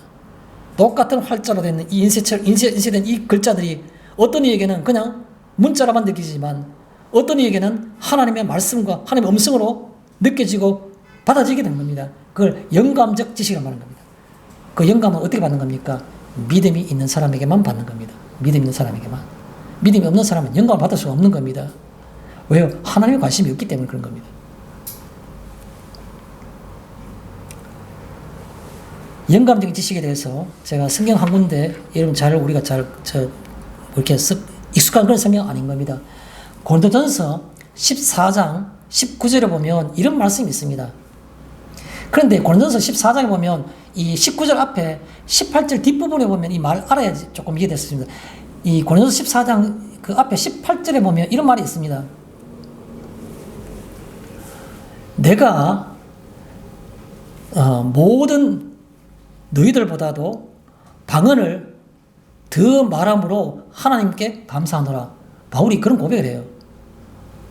똑같은 활자로 된 이 인쇄된 이 글자들이 어떤 이에게는 그냥 문자로만 느껴지지만 어떤 이에게는 하나님의 말씀과 하나님의 음성으로 느껴지고 받아지게 되는 겁니다. 그걸 영감적 지식이라고 하는 겁니다. 그 영감은 어떻게 받는 겁니까? 믿음이 있는 사람에게만 받는 겁니다. 믿음이 있는 사람에게만. 믿음이 없는 사람은 영감을 받을 수가 없는 겁니다. 왜요? 하나님의 관심이 없기 때문에 그런 겁니다. 영감적인 지식에 대해서 제가 성경 한 군데, 여러분 우리가 이렇게 익숙한 그런 성경 아닌 겁니다. 고린도전서 14장 19절에 보면 이런 말씀이 있습니다. 그런데 고린도전서 14장에 보면 이 19절 앞에 18절 뒷부분에 보면 이 말 알아야지 조금 이해됐습니다. 이 고린도전서 14장 그 앞에 18절에 보면 이런 말이 있습니다. 내가 모든 너희들보다도 방언을 더 말함으로 하나님께 감사하노라. 바울이 그런 고백을 해요.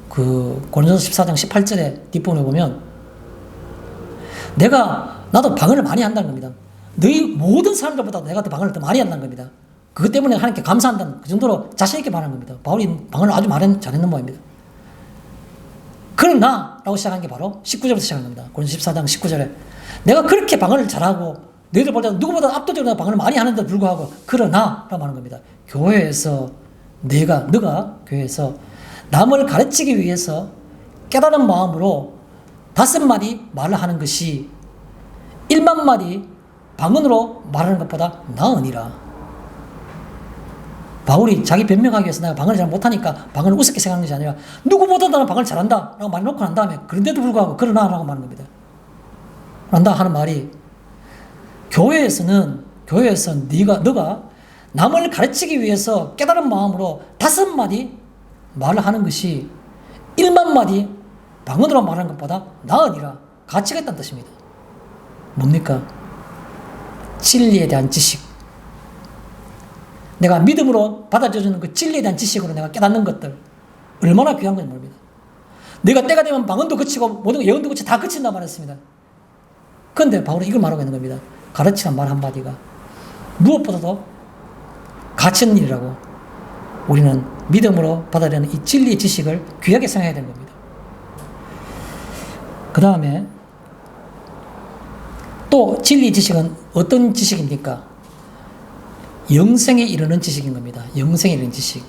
그 고린도전서 14장 18절에 뒷부분에 보면 나도 방언을 많이 한다는 겁니다. 너희 모든 사람들보다 내가 더 방언을 더 많이 한다는 겁니다. 그것 때문에 하나님께 감사한다는 그 정도로 자신 있게 말하는 겁니다. 바울이 방언을 아주 잘했는 모양입니다. 그러나 라고 시작한 게 바로 19절부터 시작한 겁니다. 고린도전서 14장 19절에 내가 그렇게 방언을 잘하고 너희들보다 누구보다 압도적으로 방언을 많이 하는데 불구하고 그러나 라고 하는 겁니다. 교회에서 너가 교회에서 남을 가르치기 위해서 깨달은 마음으로 5마디 말을 하는 것이 1만 마디 방언으로 말하는 것보다 나으니라. 바울이 자기 변명하기 위해서 내가 방언을 잘 못하니까 방언을 우습게 생각하는 것이 아니라 누구보다 나는 방언을 잘한다 라고 말해놓고 난 다음에 그런데도 불구하고 그러나 라고 말하는 겁니다. 그런다 하는 말이 교회에서 너가 남을 가르치기 위해서 깨달은 마음으로 5마디 말을 하는 것이 1만 마디 방언으로 말하는 것보다 나으니라. 가치가 있다는 뜻입니다. 뭡니까? 진리에 대한 지식. 내가 믿음으로 받아들여주는 그 진리에 대한 지식으로 내가 깨닫는 것들 얼마나 귀한 건지 모릅니다. 내가 때가 되면 방언도 그치고 모든 예언도 그치고 다 그친다 말했습니다. 그런데 바울은 이걸 말하고 있는 겁니다. 가르치는 말 한마디가 무엇보다도 가치 있는 일이라고. 우리는 믿음으로 받아들이는 이 진리의 지식을 귀하게 생각해야 되는 겁니다. 그 다음에 또 진리의 지식은 어떤 지식입니까? 영생에 이르는 지식인 겁니다. 영생에 이르는 지식.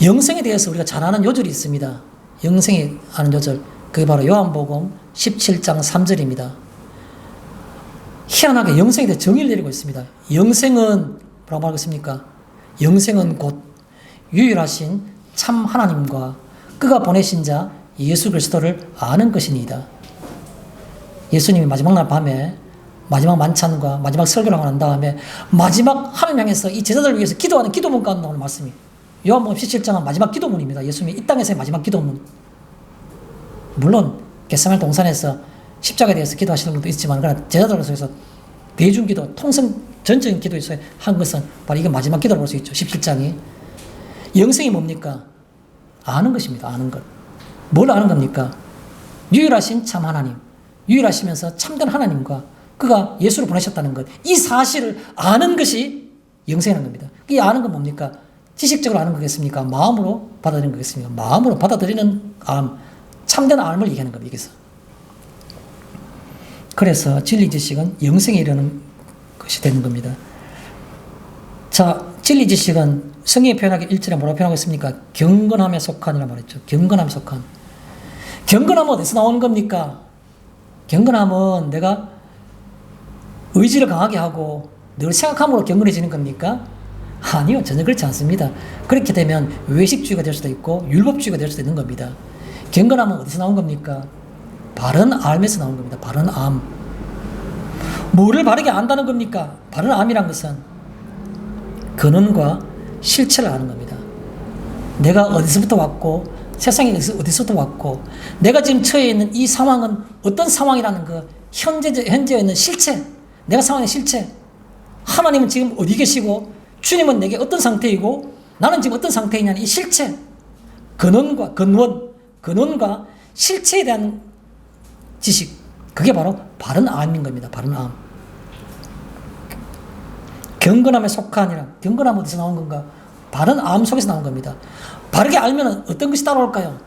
영생에 대해서 우리가 잘 아는 요절이 있습니다. 영생에 아는 요절. 그게 바로 요한복음 17장 3절입니다. 희한하게 영생에 대해 정의를 내리고 있습니다. 영생은 뭐라고 말하고 있습니까? 영생은 곧 유일하신 참 하나님과 그가 보내신 자 예수 그리스도를 아는 것이니이다. 예수님이 마지막 날 밤에 마지막 만찬과 마지막 설교를 하고 난 다음에 마지막 하나님 향해서 이 제자들을 위해서 기도하는 기도문 가운데 나오는 말씀이 요한복음 17장은 마지막 기도문입니다. 예수님이 이 땅에서의 마지막 기도문. 물론 겟세마네 동산에서 십자가에 대해서 기도하시는 분도 있지만 그러나 제자들을 통해서 대중기도, 통성 전적인 기도에서 한 것은 바로 이게 마지막 기도라고 볼 수 있죠. 17장이. 영생이 뭡니까? 아는 것입니다. 아는 것. 뭘 아는 겁니까? 유일하신 참 하나님. 유일하시면서 참된 하나님과 그가 예수를 보내셨다는 것. 이 사실을 아는 것이 영생이라는 겁니다. 이 아는 건 뭡니까? 지식적으로 아는 거겠습니까? 마음으로 받아들이는 거겠습니까? 마음으로 받아들이는 암, 참된 암을 얘기하는 겁니다. 여기서. 그래서 진리 지식은 영생에 이르는 것이 되는 겁니다. 자, 진리 지식은 성경이 표현하기 1절에 뭐라고 표현하고 있습니까? 경건함에 속한이라고 말했죠. 경건함에 속한. 경건함은 어디서 나오는 겁니까? 경건함은 내가 의지를 강하게 하고 늘 생각함으로 경건해지는 겁니까? 아니요. 전혀 그렇지 않습니다. 그렇게 되면 외식주의가 될 수도 있고 율법주의가 될 수도 있는 겁니다. 경건함은 어디서 나온 겁니까? 바른 암에서 나온 겁니다. 바른 암. 뭐를 바르게 안다는 겁니까? 바른 암이란 것은 근원과 실체를 아는 겁니다. 내가 어디서부터 왔고 세상에 어디서부터 왔고 내가 지금 처해 있는 이 상황은 어떤 상황이라는 거 현재에 있는 실체, 내가 상황의 실체, 하나님은 지금 어디 계시고 주님은 내게 어떤 상태이고 나는 지금 어떤 상태이냐는 이 실체, 근원과 실체에 대한 지식, 그게 바로 바른 암인 겁니다. 바른 암. 경건함에 속한이라, 경건함 어디서 나온 건가? 바른 암 속에서 나온 겁니다. 바르게 알면 어떤 것이 따라올까요?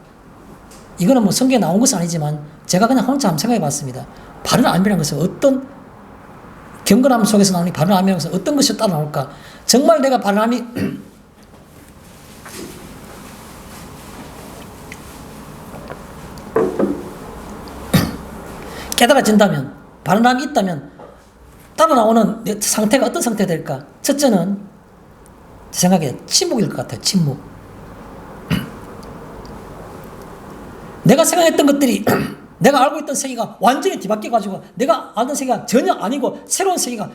이거는 뭐 성경에 나온 것은 아니지만 제가 그냥 혼자 한번 생각해 봤습니다. 바른 암이라는 것은 어떤 경건함 속에서 나오는 바른 암이라는 것은 어떤 것이 따라올까? 정말 내가 바른 암이 깨달아진다면, 바른 암이 있다면 따라 나오는 내 상태가 어떤 상태가 될까? 첫째는 제 생각에 침묵일 것 같아요. 침묵. 내가 생각했던 것들이 내가 알고 있던 세계가 완전히 뒤바뀌어가지고 내가 알던 세계가 전혀 아니고 새로운 세계가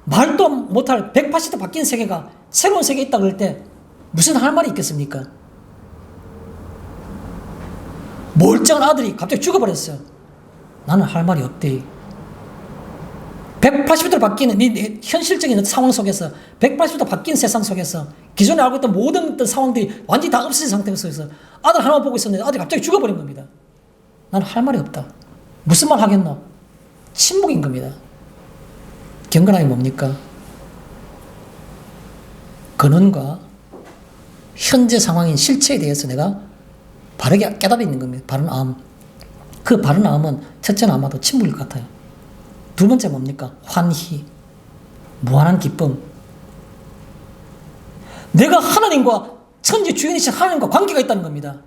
말도 못할 180도 바뀐 세계가 새로운 세계에 있다 그럴 때 무슨 할 말이 있겠습니까? 멀쩡한 아들이 갑자기 죽어버렸어요. 나는 할 말이 없대. 180도 바뀌는 이 현실적인 상황 속에서 180도 바뀐 세상 속에서 기존에 알고 있던 모든 어떤 상황들이 완전히 다 없어진 상태 속에서 아들 하나만 보고 있었는데 아들이 갑자기 죽어버린 겁니다. 나는 할 말이 없다. 무슨 말 하겠노? 침묵인 겁니다. 경건함이 뭡니까? 근원과 현재 상황인 실체에 대해서 내가 바르게 깨달아 있는 겁니다. 바른 암. 그 바른 암은 첫째는 아마도 침묵일 것 같아요. 두 번째 뭡니까? 환희. 무한한 기쁨. 내가 하나님과 천지 주인이신 하나님과 관계가 있다는 겁니다.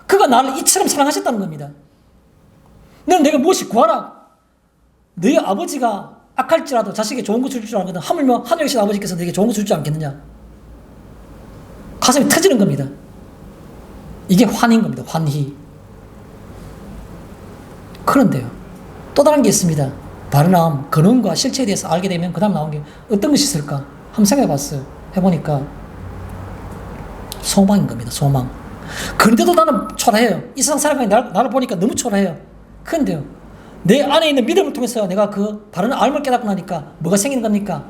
그가 나를 이처럼 사랑하셨다는 겁니다. 너는 내가 무엇이 구하라. 너희 아버지가 악할지라도 자식에게 좋은 거 줄 줄 알거든. 하물며 하늘에 계신 아버지께서 너에게 좋은 거 줄 줄 않겠느냐. 가슴이 터지는 겁니다. 이게 환인 겁니다. 환희. 그런데요. 또 다른 게 있습니다. 바른 암, 근원과 실체에 대해서 알게 되면 그 다음 나온 게 어떤 것이 있을까? 한번 생각해 봤어요. 해보니까 소망인 겁니다. 소망. 그런데도 나는 초라해요. 이 세상 살아가니 나를 보니까 너무 초라해요. 그런데요. 내 안에 있는 믿음을 통해서 내가 그 바른 암을 깨닫고 나니까 뭐가 생기는 겁니까?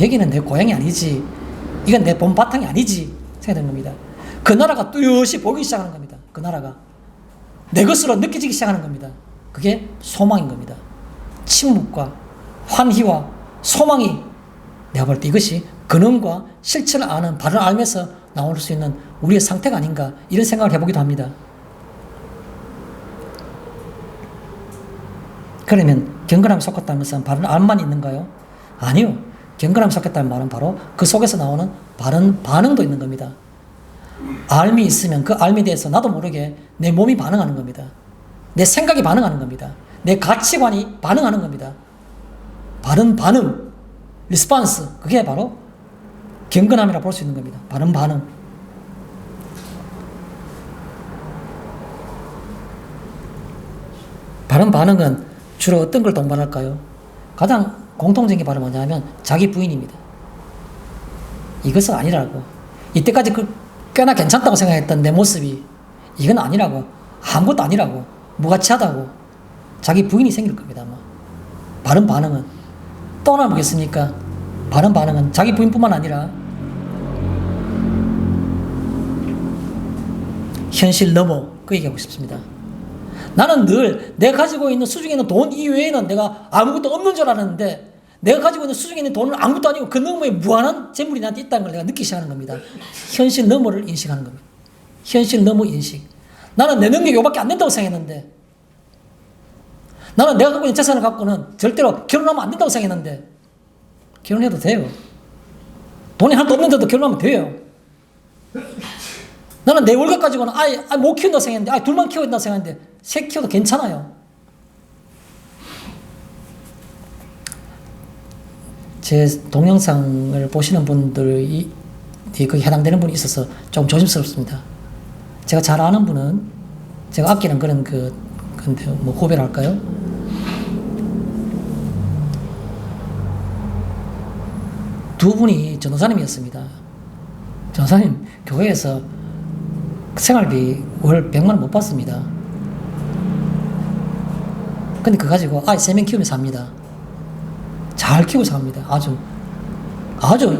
여기는 내 고향이 아니지. 이건 내 본 바탕이 아니지. 생각되는 겁니다. 그 나라가 뚜렷이 보기 시작하는 겁니다. 그 나라가. 내 것으로 느껴지기 시작하는 겁니다. 그게 소망인 겁니다. 침묵과 환희와 소망이 내가 볼 때 이것이 근원과 실체를 아는 바른 알면서 나올 수 있는 우리의 상태가 아닌가 이런 생각을 해보기도 합니다. 그러면 경건함에 속했다는 것은 바른 알만 있는가요? 아니요. 경건함에 속했다는 말은 바로 그 속에서 나오는 바른 반응도 있는 겁니다. 알미 있으면 그 알미에 대해서 나도 모르게 내 몸이 반응하는 겁니다. 내 생각이 반응하는 겁니다. 내 가치관이 반응하는 겁니다. 바른 반응, 리스폰스, 그게 바로 경건함이라고 볼 수 있는 겁니다. 바른 반응. 바른 반응은 주로 어떤 걸 동반할까요? 가장 공통적인 바로 뭐냐면 자기 부인입니다. 이것은 아니라고. 이때까지 꽤나 괜찮다고 생각했던 내 모습이 이건 아니라고. 아무것도 아니라고. 무가치하다고. 자기 부인이 생길 겁니다. 아마. 바른 반응은 또 하나 보겠습니까? 바른 반응은 자기 부인뿐만 아니라 현실 넘어 그 얘기하고 싶습니다. 나는 늘 내가 가지고 있는 수중에 있는 돈 이외에는 내가 아무것도 없는 줄 알았는데 내가 가지고 있는 수중에 있는 돈은 아무것도 아니고 그 너머에 무한한 재물이 나한테 있다는 걸 내가 느끼기 시작하는 겁니다. 현실 너머를 인식하는 겁니다. 현실 너머 인식. 나는 내 능력이 이거밖에 안 된다고 생각했는데 나는 내가 갖고 있는 재산을 갖고는 절대로 결혼하면 안 된다고 생각했는데 결혼해도 돼요. 돈이 하나도 없는데도 결혼하면 돼요. 나는 내 월급 가지고는 아예 못 키운다고 생각했는데 아예 둘만 키워야 된다고 생각했는데 셋 키워도 괜찮아요. 제 동영상을 보시는 분들이 거기 해당되는 분이 있어서 좀 조심스럽습니다. 제가 잘 아는 분은 제가 아끼는 그런 근데 뭐 후배랄까요? 두 분이 전도사님이었습니다. 전도사님 교회에서 생활비 월 100만 원 못 받습니다. 근데 그거 가지고 아이 3명 키우면서 삽니다. 잘 키우고 삽니다. 아주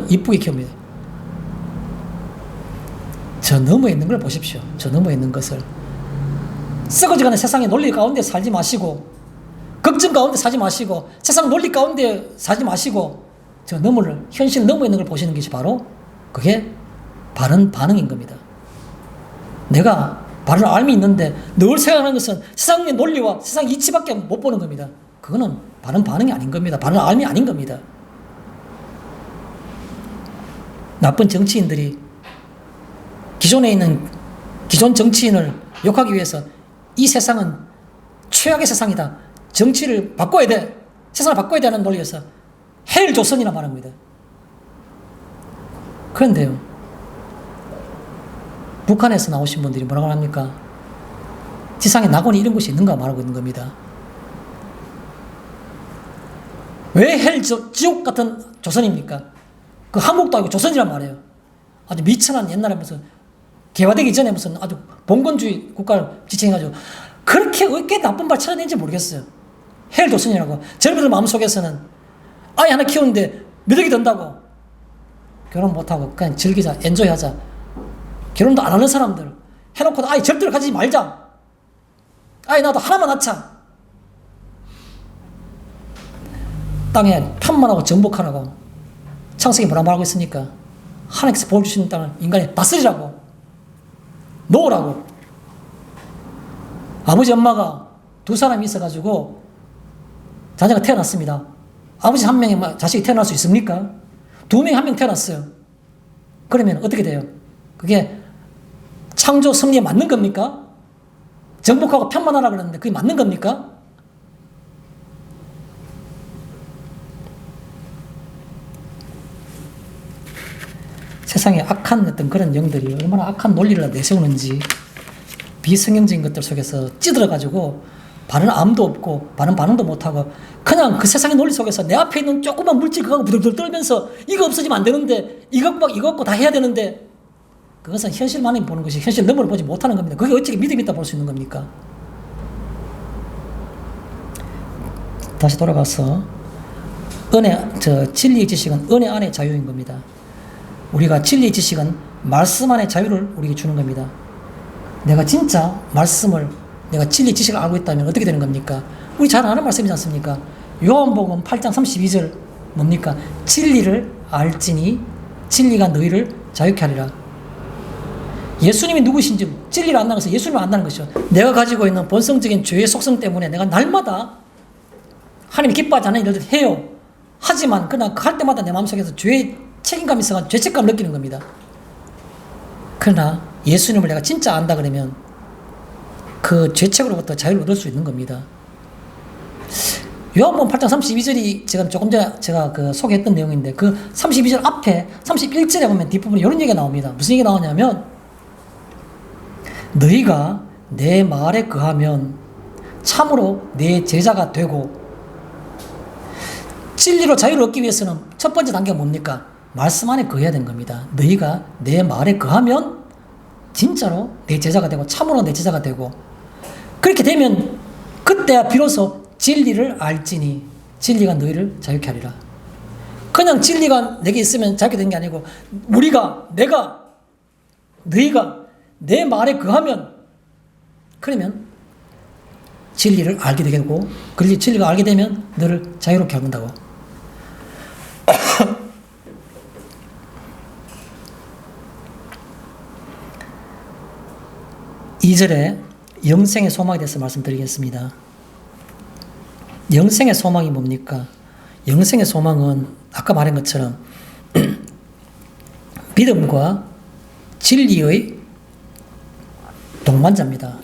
이쁘게 키웁니다. 저 너머에 있는 걸 보십시오. 저 너머에 있는 것을. 썩어지가는 세상의 논리 가운데 살지 마시고 걱정 가운데 살지 마시고 세상 논리 가운데 살지 마시고 저 너머를 현실 너머에 있는 걸 보시는 것이 바로 그게 바른 반응인 겁니다. 내가 바른 알미 있는데 늘 생각하는 것은 세상의 논리와 세상 이치밖에 못 보는 겁니다. 그거는 바른 반응이 아닌 겁니다. 바른 알미 아닌 겁니다. 나쁜 정치인들이 기존에 있는 기존 정치인을 욕하기 위해서 이 세상은 최악의 세상이다. 정치를 바꿔야 돼. 세상을 바꿔야 되는 논리여서 헬 조선이라 말합니다. 그런데요. 북한에서 나오신 분들이 뭐라고 합니까? 지상에 낙원이 이런 곳이 있는가 말하고 있는 겁니다. 왜 헬 지옥 같은 조선입니까? 그 한국도 아니고 조선이란 말이에요. 아주 미천한 옛날에 무슨 개화되기 전에 무슨 아주 봉건주의 국가를 지칭해가지고 그렇게 어떻게 나쁜 말 찾아낸지 모르겠어요. 헬 조선이라고. 젊은이들 마음속에서는 아이 하나 키우는데 몇 억이 든다고 결혼 못하고 그냥 즐기자, 엔조이하자. 결혼도 안 하는 사람들 해놓고도 아이 절대로 가지지 말자. 아이 나도 하나만 낳자. 땅에 편만하고 정복하라고 창세기 뭐라 말하고 있습니까? 하나님께서 보여주시는 땅을 인간이 다스리라고 놓으라고. 아버지 엄마가 두 사람이 있어가지고 자녀가 태어났습니다. 아버지 한 명이 자식이 태어날 수 있습니까? 두 명이 한 명 태어났어요. 그러면 어떻게 돼요? 그게 창조 섭리에 맞는 겁니까? 정복하고 편만하라 그러는데 그게 맞는 겁니까? 세상에 악한 어떤 그런 영들이 얼마나 악한 논리를 내세우는지 비성경적인 것들 속에서 찌들어가지고 바른 암도 없고 바른 반응도 못하고 그냥 그 세상의 논리 속에서 내 앞에 있는 조그만 물질 그거 부들부들 떨면서 이거 없어지면 안 되는데 이거 갖고 다 해야 되는데 그것은 현실만이 보는 것이 현실 너머를 보지 못하는 겁니다. 그게 어떻게 믿음이 있다 볼 수 있는 겁니까? 다시 돌아가서 진리의 지식은 은혜 안의 자유인 겁니다. 우리가 진리의 지식은 말씀 안의 자유를 우리에게 주는 겁니다. 내가 진짜 말씀을 내가 진리의 지식을 알고 있다면 어떻게 되는 겁니까? 우리 잘 아는 말씀이지 않습니까? 요한복음 8장 32절 뭡니까? 진리를 알지니 진리가 너희를 자유케 하리라. 예수님이 누구신지 진리를 안다는 것은 예수님을 안다는 것이죠. 내가 가지고 있는 본성적인 죄의 속성 때문에 내가 날마다 하나님이 기뻐하지 않는 일들을 해요. 하지만 그러나 할 때마다 내 마음속에서 죄의 책임감이 있어서 죄책감을 느끼는 겁니다. 그러나 예수님을 내가 진짜 안다 그러면 그 죄책으로부터 자유를 얻을 수 있는 겁니다. 요한복음 8장 32절이 제가 조금 전에 제가 소개했던 내용인데 그 32절 앞에 31절에 보면 뒷부분에 이런 얘기가 나옵니다. 무슨 얘기가 나오냐면 너희가 내 말에 거하면 참으로 내 제자가 되고 진리로 자유를 얻기 위해서는 첫 번째 단계가 뭡니까? 말씀 안에 거해야 되는 겁니다. 너희가 내 말에 거하면 진짜로 내 제자가 되고 참으로 내 제자가 되고 그렇게 되면 그때야 비로소 진리를 알지니 진리가 너희를 자유케 하리라. 그냥 진리가 내게 있으면 자유케 되는 게 아니고 너희가 내 말에 거하면 그러면 진리를 알게 되고 그 진리가 알게 되면 너를 자유롭게 한다고. 2절에 영생의 소망에 대해서 말씀드리겠습니다. 영생의 소망이 뭡니까? 영생의 소망은 아까 말한 것처럼 믿음과 진리의 동반자입니다.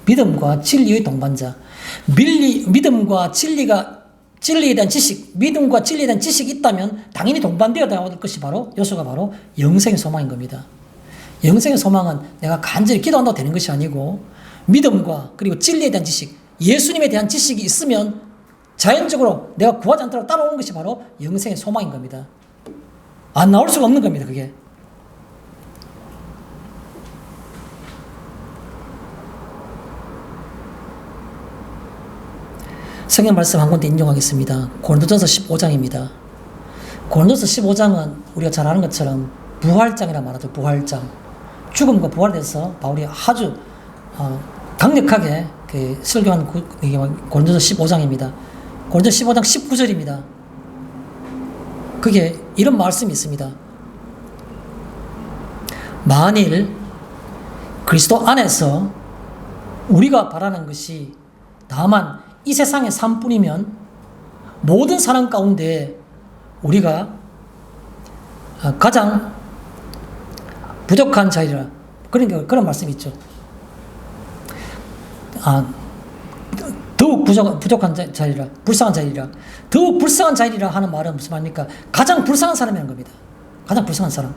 믿음과 진리의 동반자. 믿음과 진리에 대한 지식, 믿음과 진리에 대한 지식이 있다면 당연히 동반되어야 될 것이 바로 요소가 바로 영생의 소망인 겁니다. 영생의 소망은 내가 간절히 기도한다고 되는 것이 아니고 믿음과 그리고 진리에 대한 지식, 예수님에 대한 지식이 있으면 자연적으로 내가 구하지 않더라도 따라오는 것이 바로 영생의 소망인 겁니다. 안 나올 수가 없는 겁니다, 그게. 성경 말씀 한 군데 인용하겠습니다. 고린도전서 15장입니다. 고린도전서 15장은 우리가 잘 아는 것처럼 부활장이라 말하죠. 부활장. 죽음과 부활에 대해서 바울이 아주 강력하게 설교한 고린도전서 15장입니다. 고린도전서 15장 19절입니다. 그게 이런 말씀이 있습니다. 만일 그리스도 안에서 우리가 바라는 것이 다만 이 세상의 삶뿐이면 모든 사람 가운데 우리가 가장 부족한 자리라. 그러니까 그런 말씀이 있죠. 더욱 부족한 자리라. 불쌍한 자리라. 더욱 불쌍한 자리라 하는 말은 무슨 말입니까? 가장 불쌍한 사람이라는 겁니다. 가장 불쌍한 사람.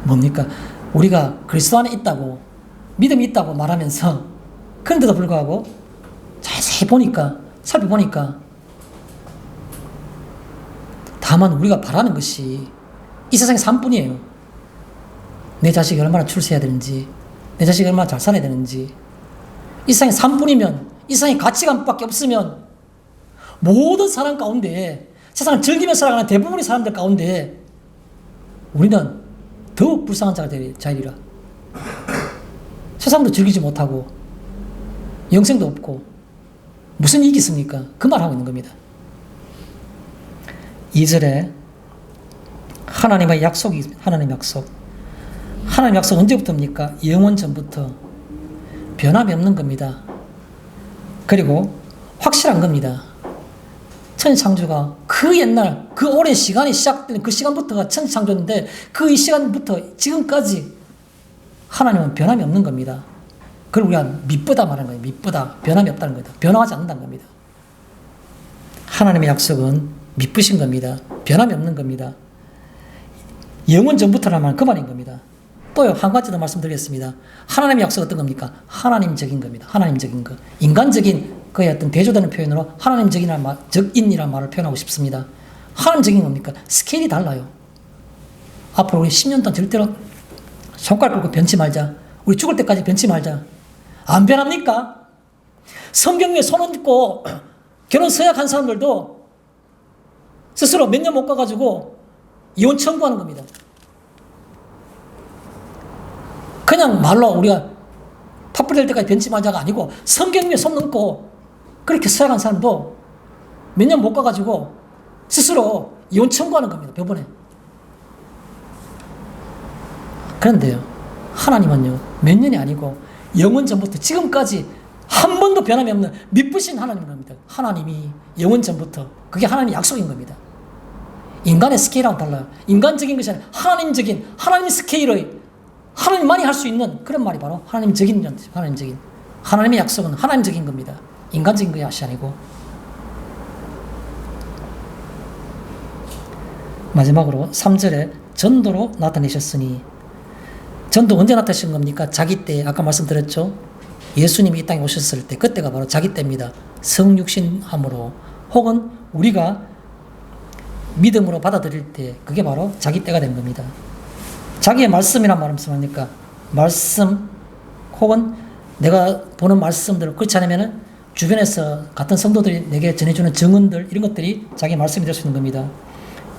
뭡니까? 우리가 그리스도 안에 있다고, 믿음이 있다고 말하면서 그런데도 불구하고 자세히 살펴보니까 다만 우리가 바라는 것이 이 세상의 삶뿐이에요. 내 자식이 얼마나 출세해야 되는지, 내 자식이 얼마나 잘 살아야 되는지, 이 세상의 삶뿐이면, 이 세상의 가치관밖에 없으면 모든 사람 가운데, 세상을 즐기며 살아가는 대부분의 사람들 가운데 우리는 더욱 불쌍한 자리라. 세상도 즐기지 못하고 영생도 없고 무슨 이익이 있습니까? 그 말하고 있는 겁니다. 2절에 하나님의 약속이, 하나님 약속 언제부터입니까? 영원 전부터 변함이 없는 겁니다. 그리고 확실한 겁니다. 천지창조가 그 옛날, 그 오랜 시간이 시작되는 그 시간부터가 천지창조인데 그 이 시간부터 지금까지 하나님은 변함이 없는 겁니다. 그걸 우리가 미쁘다 말하는 거예요. 미쁘다. 변함이 없다는 거다. 변화하지 않는다는 겁니다. 하나님의 약속은 미쁘신 겁니다. 변함이 없는 겁니다. 영원 전부터라는 말은 그 말인 겁니다. 또요, 한 가지 더 말씀드리겠습니다. 하나님의 약속은 어떤 겁니까? 하나님적인 겁니다. 하나님적인 것. 인간적인 그의 어떤 대조되는 표현으로 하나님적인이라는 말을 표현하고 싶습니다. 하나님적인 겁니까? 스케일이 달라요. 앞으로 우리 10년 동안 절대로 손가락 긁고 변치 말자. 우리 죽을 때까지 변치 말자. 안 변합니까? 성경 위에 손 얹고 결혼 서약한 사람들도 스스로 몇 년 못 가가지고 이혼 청구하는 겁니다. 그냥 말로 우리가 탑불 될 때까지 변치 말자가 아니고 성경 위에 손 얹고 그렇게 서약한 사람도 몇 년 못 가가지고 스스로 이혼 청구하는 겁니다. 법원에. 그런데요, 하나님은요, 몇 년이 아니고 영원 전부터 지금까지 한 번도 변함이 없는 미쁘신 하나님인 겁니다. 하나님이 영원 전부터. 그게 하나님의 약속인 겁니다. 인간의 스케일하고 달라요. 인간적인 것이 아니라 하나님적인, 하나님 스케일의, 하나님만이 할 수 있는 그런 말이 바로 하나님적인. 하나님의 약속은 하나님적인 겁니다. 인간적인 것이 아니고. 마지막으로 3절에 전도로 나타내셨으니, 전도 언제 나타나신 겁니까? 자기 때, 아까 말씀드렸죠? 예수님이 이 땅에 오셨을 때, 그때가 바로 자기 때입니다. 성육신함으로, 혹은 우리가 믿음으로 받아들일 때, 그게 바로 자기 때가 된 겁니다. 자기의 말씀이란 말은 무슨 말입니까? 말씀, 혹은 내가 보는 말씀들, 그렇지 않으면 주변에서 같은 성도들이 내게 전해주는 증언들 이런 것들이 자기 말씀이 될 수 있는 겁니다.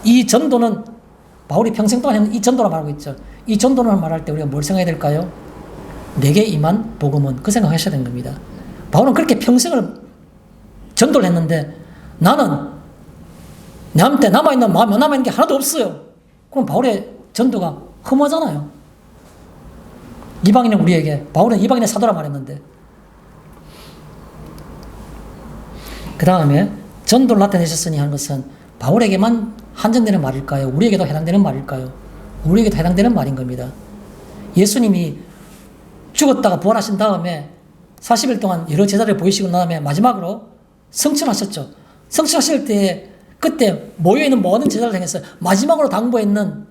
이 전도는 바울이 평생 동안 했는 이 전도라 말하고 있죠. 이 전도를 말할 때 우리가 뭘 생각해야 될까요? 내게 임한 복음은 그 생각하셔야 되는 겁니다. 바울은 그렇게 평생을 전도를 했는데 나는 나한테 남아있는 마음에 남아있는 게 하나도 없어요. 그럼 바울의 전도가 허무하잖아요. 이방인은 우리에게 바울은 이방인의 사도라 말했는데 그 다음에 전도를 나타내셨으니 하는 것은 바울에게만 한정되는 말일까요? 우리에게도 해당되는 말일까요? 우리에게도 해당되는 말인 겁니다. 예수님이 죽었다가 부활하신 다음에 40일 동안 여러 제자를 보이시고 난 다음에 마지막으로 성천하셨죠. 성천하실 때 그때 모여있는 모든 제자를 향해서 마지막으로 당부했는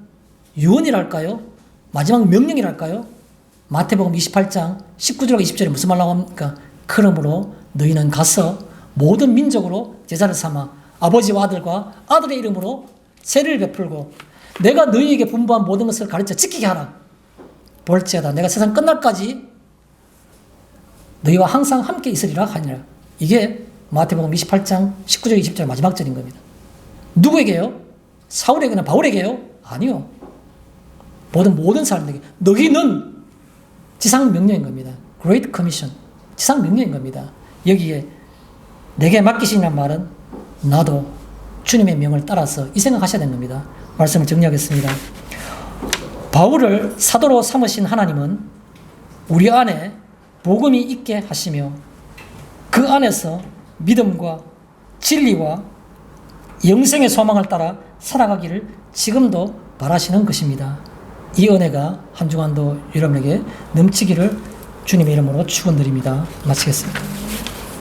유언이랄까요? 마지막 명령이랄까요? 마태복음 28장 19절과 20절에 무슨 말라고 합니까? 그러므로 너희는 가서 모든 민족으로 제자를 삼아 아버지와 아들과 아들의 이름으로 세례를 베풀고 내가 너희에게 분부한 모든 것을 가르쳐 지키게 하라. 볼지어다 내가 세상 끝날까지 너희와 항상 함께 있으리라 하니라. 이게 마태복음 28장 19절 20절 마지막 절인 겁니다. 누구에게요? 사울에게나 바울에게요? 아니요. 모든 사람들에게 너희는 지상 명령인 겁니다. Great Commission. 지상 명령인 겁니다. 여기에 내게 맡기시는 말은 나도 주님의 명을 따라서 이 생각하셔야 되는 겁니다. 말씀을 정리하겠습니다. 바울을 사도로 삼으신 하나님은 우리 안에 복음이 있게 하시며 그 안에서 믿음과 진리와 영생의 소망을 따라 살아가기를 지금도 바라시는 것입니다. 이 은혜가 한 주간도 여러분에게 넘치기를 주님의 이름으로 축원드립니다. 마치겠습니다.